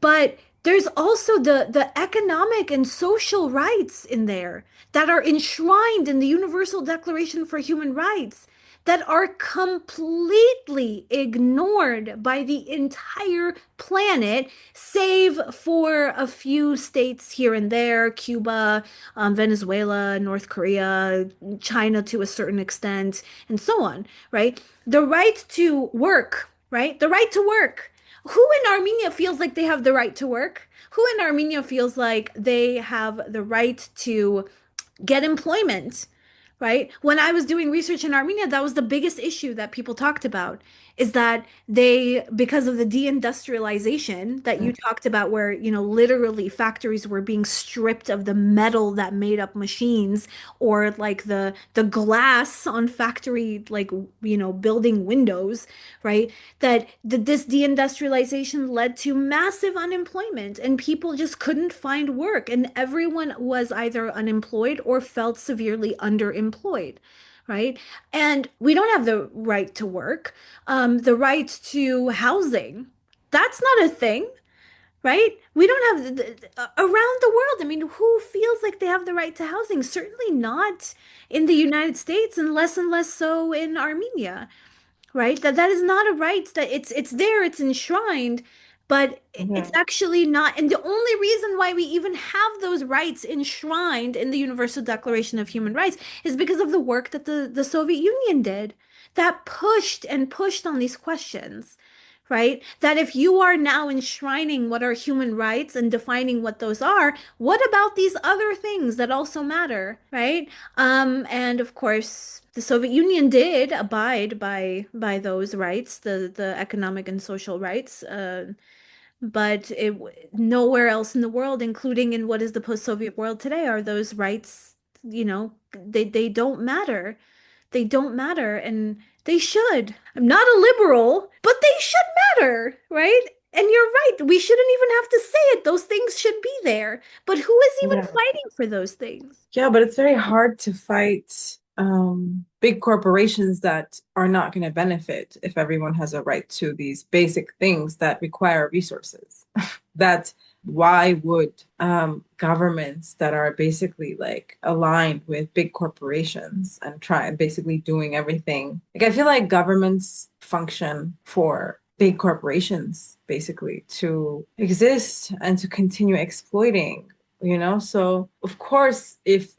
But there's also the economic and social rights in there that are enshrined in the Universal Declaration for Human Rights that are completely ignored by the entire planet, save for a few states here and there, Cuba, Venezuela, North Korea, China to a certain extent, and so on, right? The right to work, right? The right to work. Who in Armenia feels like they have the right to work? Who in Armenia feels like they have the right to get employment, right? When I was doing research in Armenia, that was the biggest issue that people talked about is that because of the deindustrialization that you talked about, where, literally factories were being stripped of the metal that made up machines or like the glass on factory, like, building windows, right? This deindustrialization led to massive unemployment and people just couldn't find work and everyone was either unemployed or felt severely underemployed, right? And we don't have the right to work, the right to housing. That's not a thing, right? We don't have around the world. I mean, who feels like they have the right to housing? Certainly not in the United States and less so in Armenia. right? That is not a right, that it's there, it's enshrined, but it's Yeah. actually not. And the only reason why we even have those rights enshrined in the Universal Declaration of Human Rights is because of the work that the Soviet Union did, that pushed and pushed on these questions. Right? That if you are now enshrining what are human rights and defining what those are, what about these other things that also matter, right? And of course, the Soviet Union did abide by those rights, the economic and social rights, but nowhere else in the world, including in what is the post-Soviet world today, are those rights, they don't matter. They don't matter, and they should. I'm not a liberal, but they should matter, right? And you're right. We shouldn't even have to say it. Those things should be there. But who is even Yeah. fighting for those things? Yeah, but it's very hard to fight big corporations that are not going to benefit if everyone has a right to these basic things that require resources. That why would governments that are basically like aligned with big corporations and try and basically doing everything? Like I feel like governments function for big corporations basically to exist and to continue exploiting, you know? So of course, if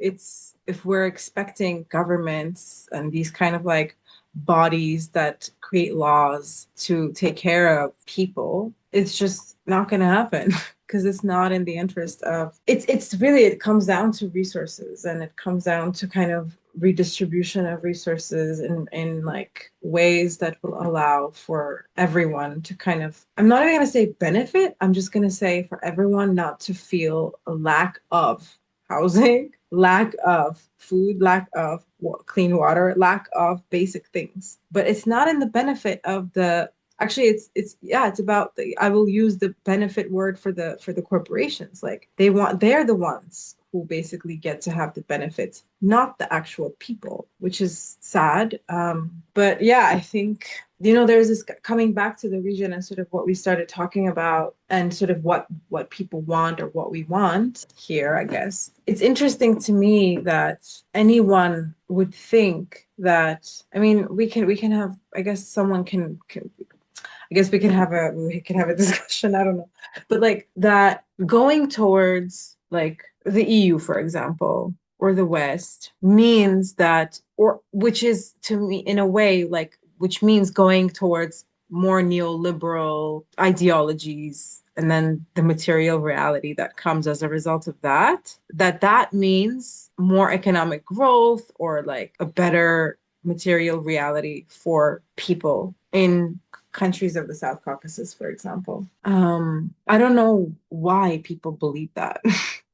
we're expecting governments and these kind of like bodies that create laws to take care of people, it's just not going to happen because it's not in the interest of it's really it comes down to resources, and it comes down to kind of redistribution of resources in like ways that will allow for everyone to kind of, I'm not even going to say benefit, I'm just going to say for everyone not to feel a lack of housing, lack of food, lack of clean water, lack of basic things. But it's not in the benefit of the, actually it's yeah, it's about the, I will use the benefit word for the corporations. Like they're the ones who basically get to have the benefits, not the actual people, which is sad. But yeah, I think, you know, there's this coming back to the region and sort of what we started talking about and sort of what people want or what we want here, I guess. It's interesting to me that anyone would think that, I mean, we can have, I guess someone can I guess we can have a discussion, I don't know. But like that going towards like the EU, for example, or the West means that, or which is to me in a way like which means going towards more neoliberal ideologies and then the material reality that comes as a result of that, that means more economic growth or like a better material reality for people in countries of the South Caucasus, for example. I don't know why people believe that.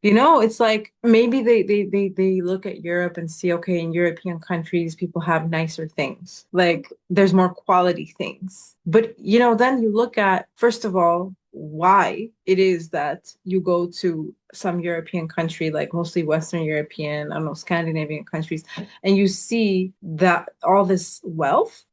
You know, it's like maybe they look at Europe and see, okay, in European countries, people have nicer things. Like there's more quality things. But you know, then you look at, first of all, why it is that you go to some European country, like mostly Western European, I don't know, Scandinavian countries, and you see that all this wealth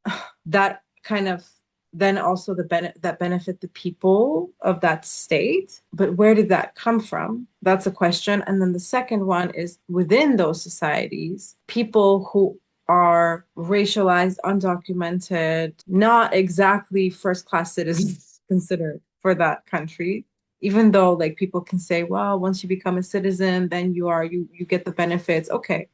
that kind of then also that benefit the people of that state. But where did that come from? That's a question. And then the second one is within those societies, people who are racialized, undocumented, not exactly first class citizens considered for that country. Even though like people can say, well, once you become a citizen, then you get the benefits. Okay.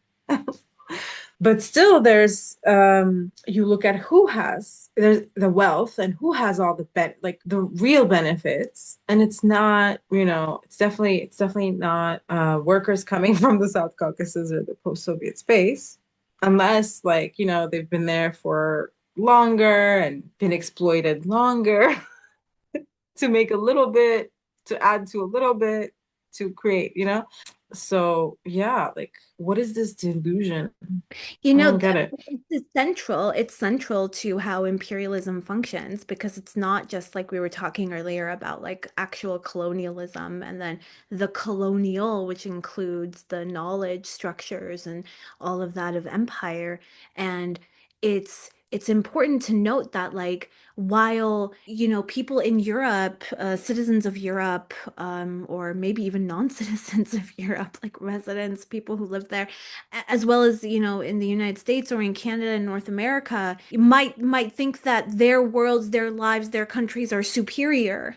But still there's you look at who has there's the wealth and who has all the like the real benefits, and it's not, you know, it's definitely not workers coming from the South Caucasus or the post-Soviet space, unless like, you know, they've been there for longer and been exploited longer to make a little bit, to add to a little bit, to create, you know. So yeah, like what is this delusion? You I know, don't get it. it's central to how imperialism functions, because it's not just like we were talking earlier about like actual colonialism and then the colonial, which includes the knowledge structures and all of that of empire. And it's it's important to note that, like, while, people in Europe, citizens of Europe, or maybe even non-citizens of Europe, like residents, people who live there, as well as, in the United States or in Canada and North America, might think that their worlds, their lives, their countries are superior,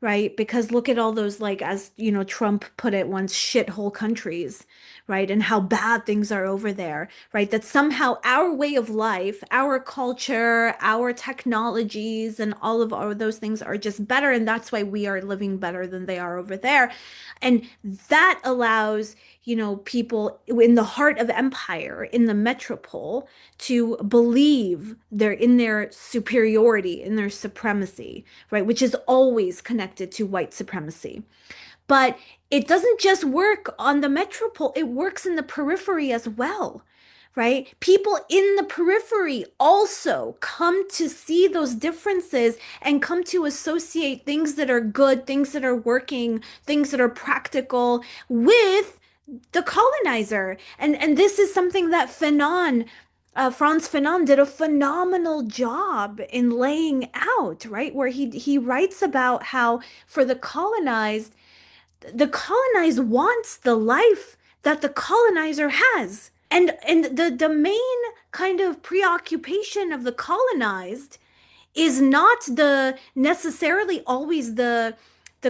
right? Because look at all those, like, as Trump put it once, shithole countries, right? And how bad things are over there, right? That somehow our way of life, our culture, our technologies, and all of those things are just better. And that's why we are living better than they are over there. And that allows, people in the heart of empire, in the metropole, to believe they're in their superiority, in their supremacy, right? Which is always connected to white supremacy. But it doesn't just work on the metropole, it works in the periphery as well, right? People in the periphery also come to see those differences and come to associate things that are good, things that are working, things that are practical with the colonizer. And this is something that Frantz Fanon did a phenomenal job in laying out, right? Where he writes about how for the colonized wants the life that the colonizer has. And the main kind of preoccupation of the colonized is not the necessarily always the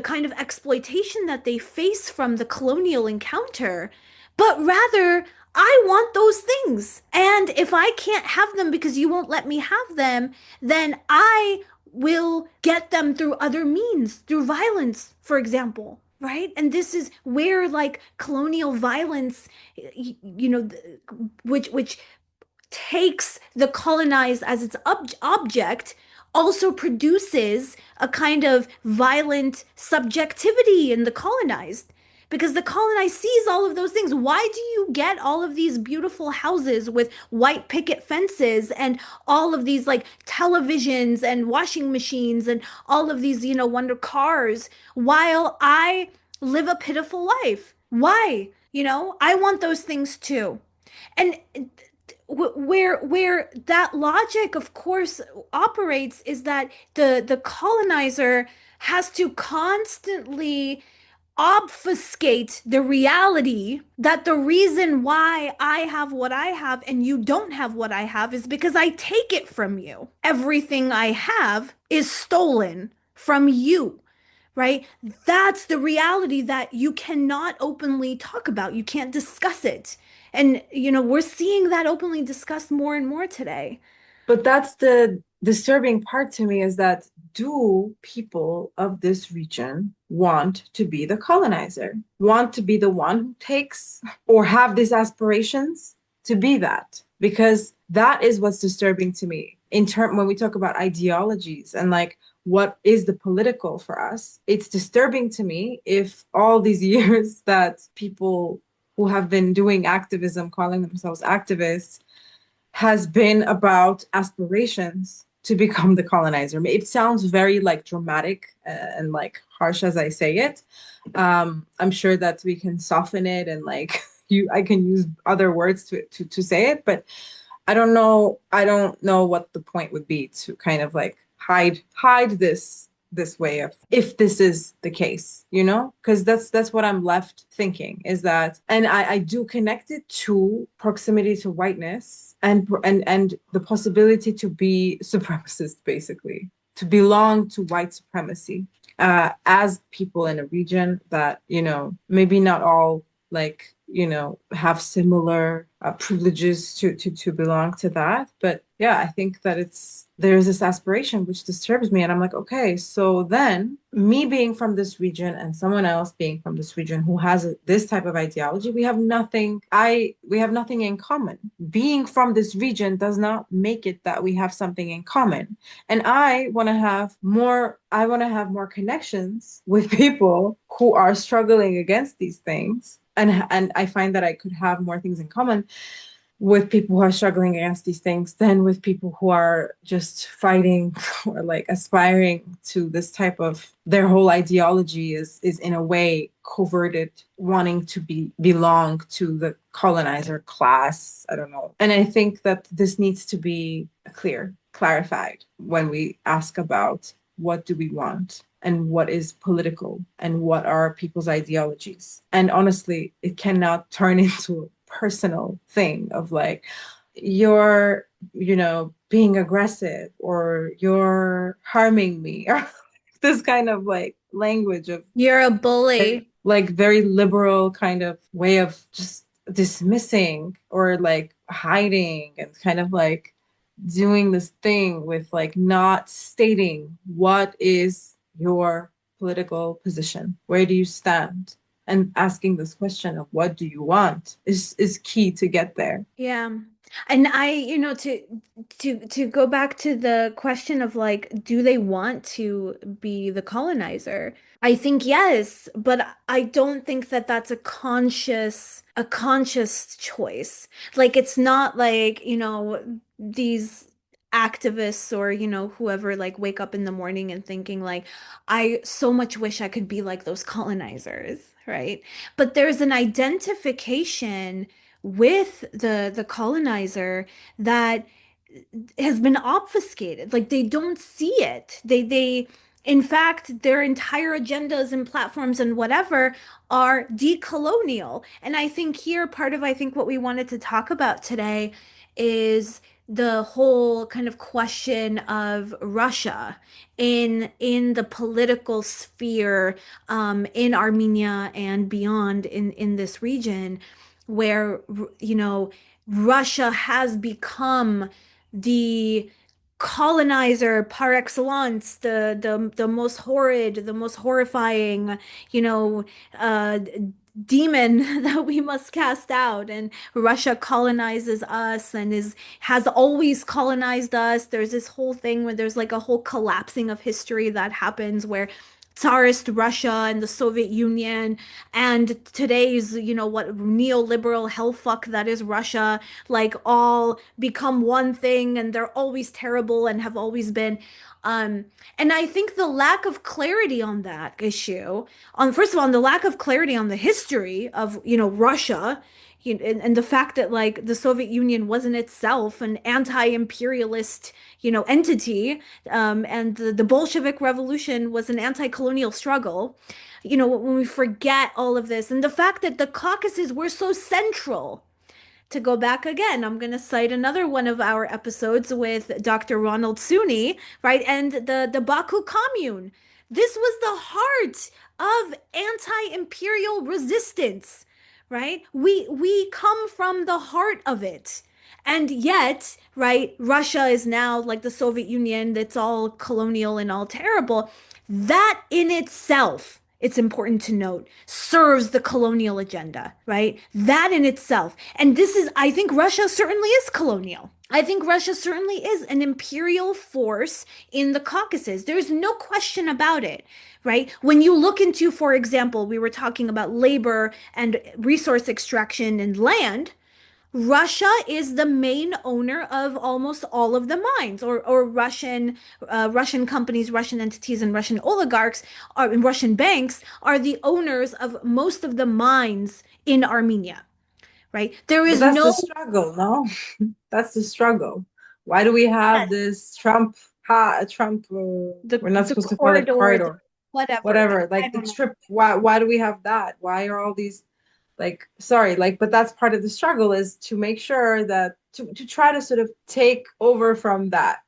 kind of exploitation that they face from the colonial encounter, but rather I want those things. And if I can't have them because you won't let me have them, then I will get them through other means, through violence, for example. Right. And this is where, like, colonial violence, which takes the colonized as its object, also produces a kind of violent subjectivity in the colonized. Because the colonized sees all of those things. Why do you get all of these beautiful houses with white picket fences and all of these, like, televisions and washing machines and all of these, wonder cars, while I live a pitiful life? Why? I want those things too. And where that logic, of course, operates is that the colonizer has to constantly obfuscate the reality that the reason why I have what I have and you don't have what I have is because I take it from you. Everything I have is stolen from you, right? That's the reality that you cannot openly talk about. You can't discuss it. And, we're seeing that openly discussed more and more today. But that's the disturbing part to me is that do people of this region want to be the colonizer, want to be the one who takes or have these aspirations to be that? Because that is what's disturbing to me in term when we talk about ideologies and like what is the political for us. It's disturbing to me if all these years that people who have been doing activism, calling themselves activists, has been about aspirations to become the colonizer. It sounds very like dramatic and like harsh as I say it. I'm sure that we can soften it and like I can use other words to say it, but I don't know what the point would be to kind of like hide this way of if this is the case, because that's what I'm left thinking is that, and I do connect it to proximity to whiteness and the possibility to be supremacist, basically to belong to white supremacy, as people in a region that maybe not all like have similar privileges to belong to that. But yeah, I think that there's this aspiration which disturbs me. And I'm like, okay, so then me being from this region and someone else being from this region who has this type of ideology, we have nothing in common. Being from this region does not make it that we have something in common. And I want to have more connections with people who are struggling against these things. And I find that I could have more things in common with people who are struggling against these things than with people who are just fighting or like aspiring to this type of their whole ideology is in a way coverted, wanting to belong to the colonizer class. I don't know. And I think that this needs to be clarified when we ask about what do we want and what is political and what are people's ideologies. And honestly, it cannot turn into a personal thing of like, you're, being aggressive or you're harming me or this kind of like language of You're a bully. like very liberal kind of way of just dismissing or like hiding and kind of like doing this thing with like not stating what is your political position, where do you stand, and asking this question of what do you want is key to get there. Yeah. And to go back to the question of like, do they want to be the colonizer? I think yes, but I don't think that that's a conscious choice. Like it's not like, these activists or, whoever like wake up in the morning and thinking like, I so much wish I could be like those colonizers, right? But there's an identification with the colonizer that has been obfuscated. Like they don't see it. They in fact their entire agendas and platforms and whatever are decolonial. And I think here part of I think what we wanted to talk about today is the whole kind of question of Russia in the political sphere in Armenia and beyond in this region where Russia has become the colonizer par excellence, the most horrid, the most horrifying, you know, uh, demon that we must cast out. And Russia colonizes us and is has always colonized us. There's this whole thing where there's like a whole collapsing of history that happens where Tsarist Russia and the Soviet Union and today's, what neoliberal hellfuck that is Russia, like all become one thing and they're always terrible and have always been. Um, and I think the lack of clarity on that issue, on first of all, on the lack of clarity on the history of, Russia, and the fact that like the Soviet Union wasn't itself an anti-imperialist, entity, and the Bolshevik Revolution was an anti-colonial struggle. When we forget all of this and the fact that the Caucasus were so central to go back again, I'm going to cite another one of our episodes with Dr. Ronald Suni, right? And the Baku Commune. This was the heart of anti-imperial resistance, right? We come from the heart of it. And yet, right, Russia is now like the Soviet Union, that's all colonial and all terrible. That in itself, it's important to note, serves the colonial agenda, right? That in itself. And this is, I think Russia certainly is colonial. I think Russia certainly is an imperial force in the Caucasus. There's no question about it, right? When you look into, for example, we were talking about labor and resource extraction and land. Russia is the main owner of almost all of the mines, or Russian companies, Russian entities, and Russian oligarchs and Russian banks are the owners of most of the mines in Armenia, right? There But is that's the no struggle, no? That's the struggle. Why do we have yes, this Trump, the we're not the supposed to call it corridor, corridor, whatever. whatever, I like the don't know. trip, why do we have that? Why are all these like, sorry, like, but that's part of the struggle is to make sure that to try to sort of take over from that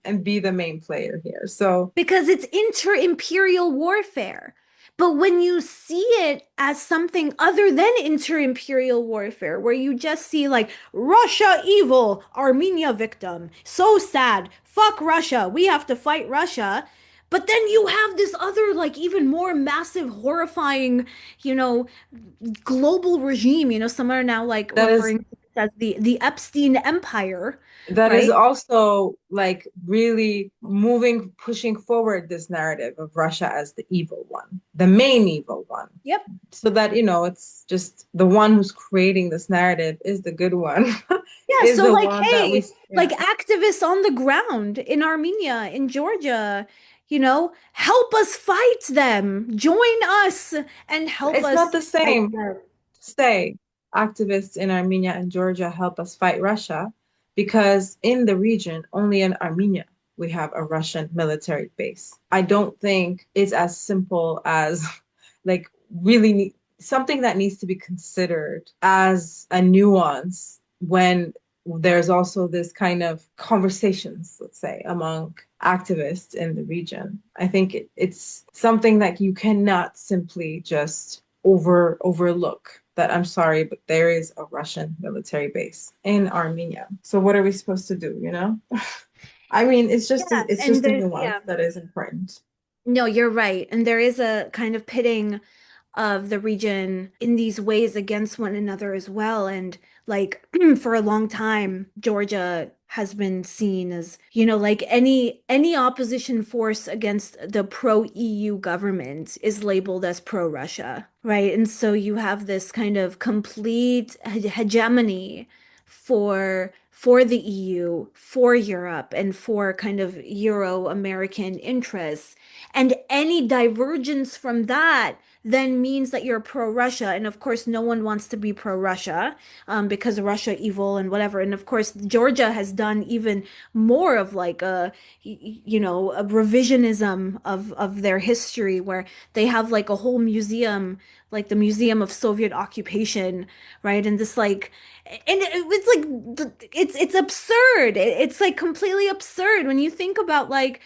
and be the main player here. So Because it's inter-imperial warfare. But when you see it as something other than inter-imperial warfare, where you just see like Russia evil, Armenia victim, so sad, fuck Russia, we have to fight Russia. But then you have this other, like, even more massive, horrifying, you know, global regime. Some are now like that is referring to this as the Epstein Empire, that is right? also like really moving, pushing forward this narrative of Russia as the evil one, the main evil one. Yep. So that, it's just the one who's creating this narrative is the good one, Yeah, is so the like, one that we, hey, like yeah. activists on the ground in Armenia, in Georgia, help us fight them. Join us and help It's not us the fight same them. to say activists in Armenia and Georgia help us fight Russia because in the region, only in Armenia, we have a Russian military base. I don't think it's as simple as like really something that needs to be considered as a nuance when there's also this kind of conversations, let's say, among activists in the region. I think it's something that you cannot simply just overlook that. I'm sorry, but there is a Russian military base in Armenia. So what are we supposed to do, you know? I mean, Yeah, it's and just a there's nuance yeah. that is important. No, you're right. And there is a kind of pitting of the region in these ways against one another as well. And like for a long time, Georgia has been seen as, like any opposition force against the pro-EU government is labeled as pro-Russia, right? And so you have this kind of complete hegemony for the EU, for Europe, and for kind of Euro-American interests. And any divergence from that then means that you're pro-Russia. And of course, no one wants to be pro-Russia because Russia evil and whatever. And of course, Georgia has done even more of like a revisionism of their history where they have like a whole museum, like the Museum of Soviet Occupation, right? And this like, and it's like, it's absurd. It's like completely absurd when you think about like,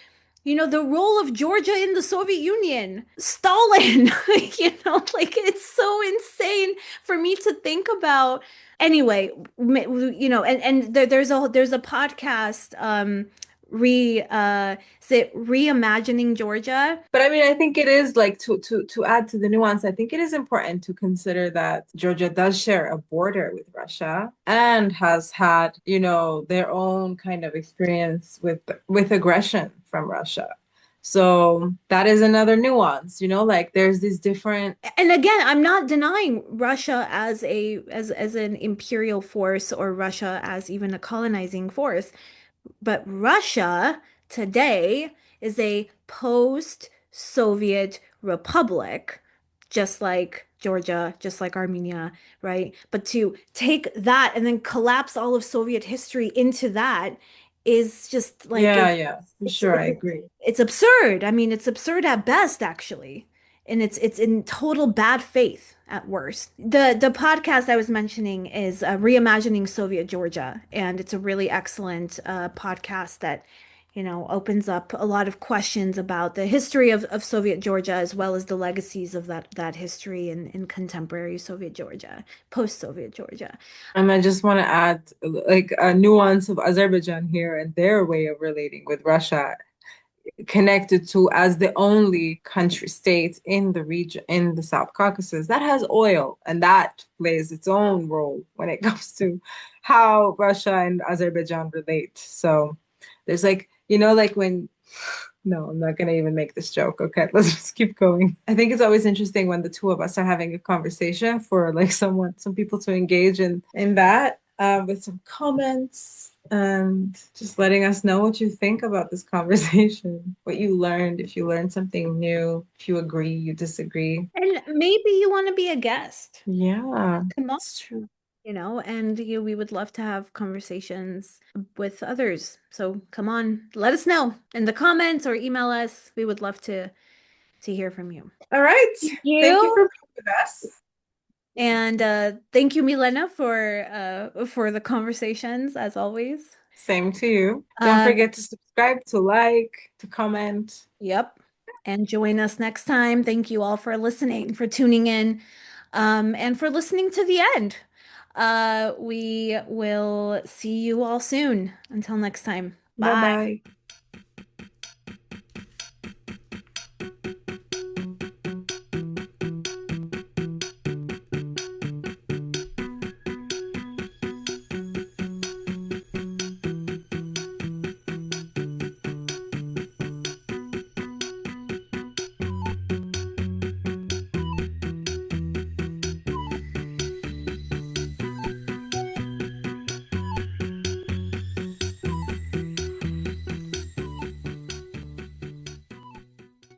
the role of Georgia in the Soviet Union, Stalin, like it's so insane for me to think about. Anyway, and there's a podcast, is it Reimagining Georgia? But I mean, I think it is like to add to the nuance, I think it is important to consider that Georgia does share a border with Russia and has had, their own kind of experience with aggression from Russia. So that is another nuance, like there's these different. And again, I'm not denying Russia as an imperial force or Russia as even a colonizing force. But Russia today is a post-Soviet republic, just like Georgia, just like Armenia, right? But to take that and then collapse all of Soviet history into that is just like Yeah, yeah, for it's sure, I it's agree. it's absurd. I mean, it's absurd at best, actually. And it's in total bad faith at worst. The podcast I was mentioning is Reimagining Soviet Georgia, and it's a really excellent podcast that, opens up a lot of questions about the history of Soviet Georgia as well as the legacies of that history in contemporary Soviet Georgia, post-Soviet Georgia. And I just want to add like a nuance of Azerbaijan here and their way of relating with Russia connected to as the only country state in the region in the South Caucasus that has oil, and that plays its own role when it comes to how Russia and Azerbaijan relate. So there's like, like when no, I'm not gonna even make this joke. Okay, let's just keep going. I think it's always interesting when the two of us are having a conversation for like some people to engage in that with some comments and just letting us know what you think about this conversation, what you learned, if you learned something new, if you agree, you disagree. And maybe you want to be a guest. Yeah, Come on. it's true. And we would love to have conversations with others. So come on, let us know in the comments or email us. We would love to hear from you. All right. Thank Thank you you. for being with us. And thank you, Milena, for the conversations as always. Same to you. Don't Uh, forget to subscribe, to like, to comment. yep. And join us next time. Thank you all for listening, for tuning in, and for listening to the end. We will see you all soon. Until next time. Bye Bye. bye.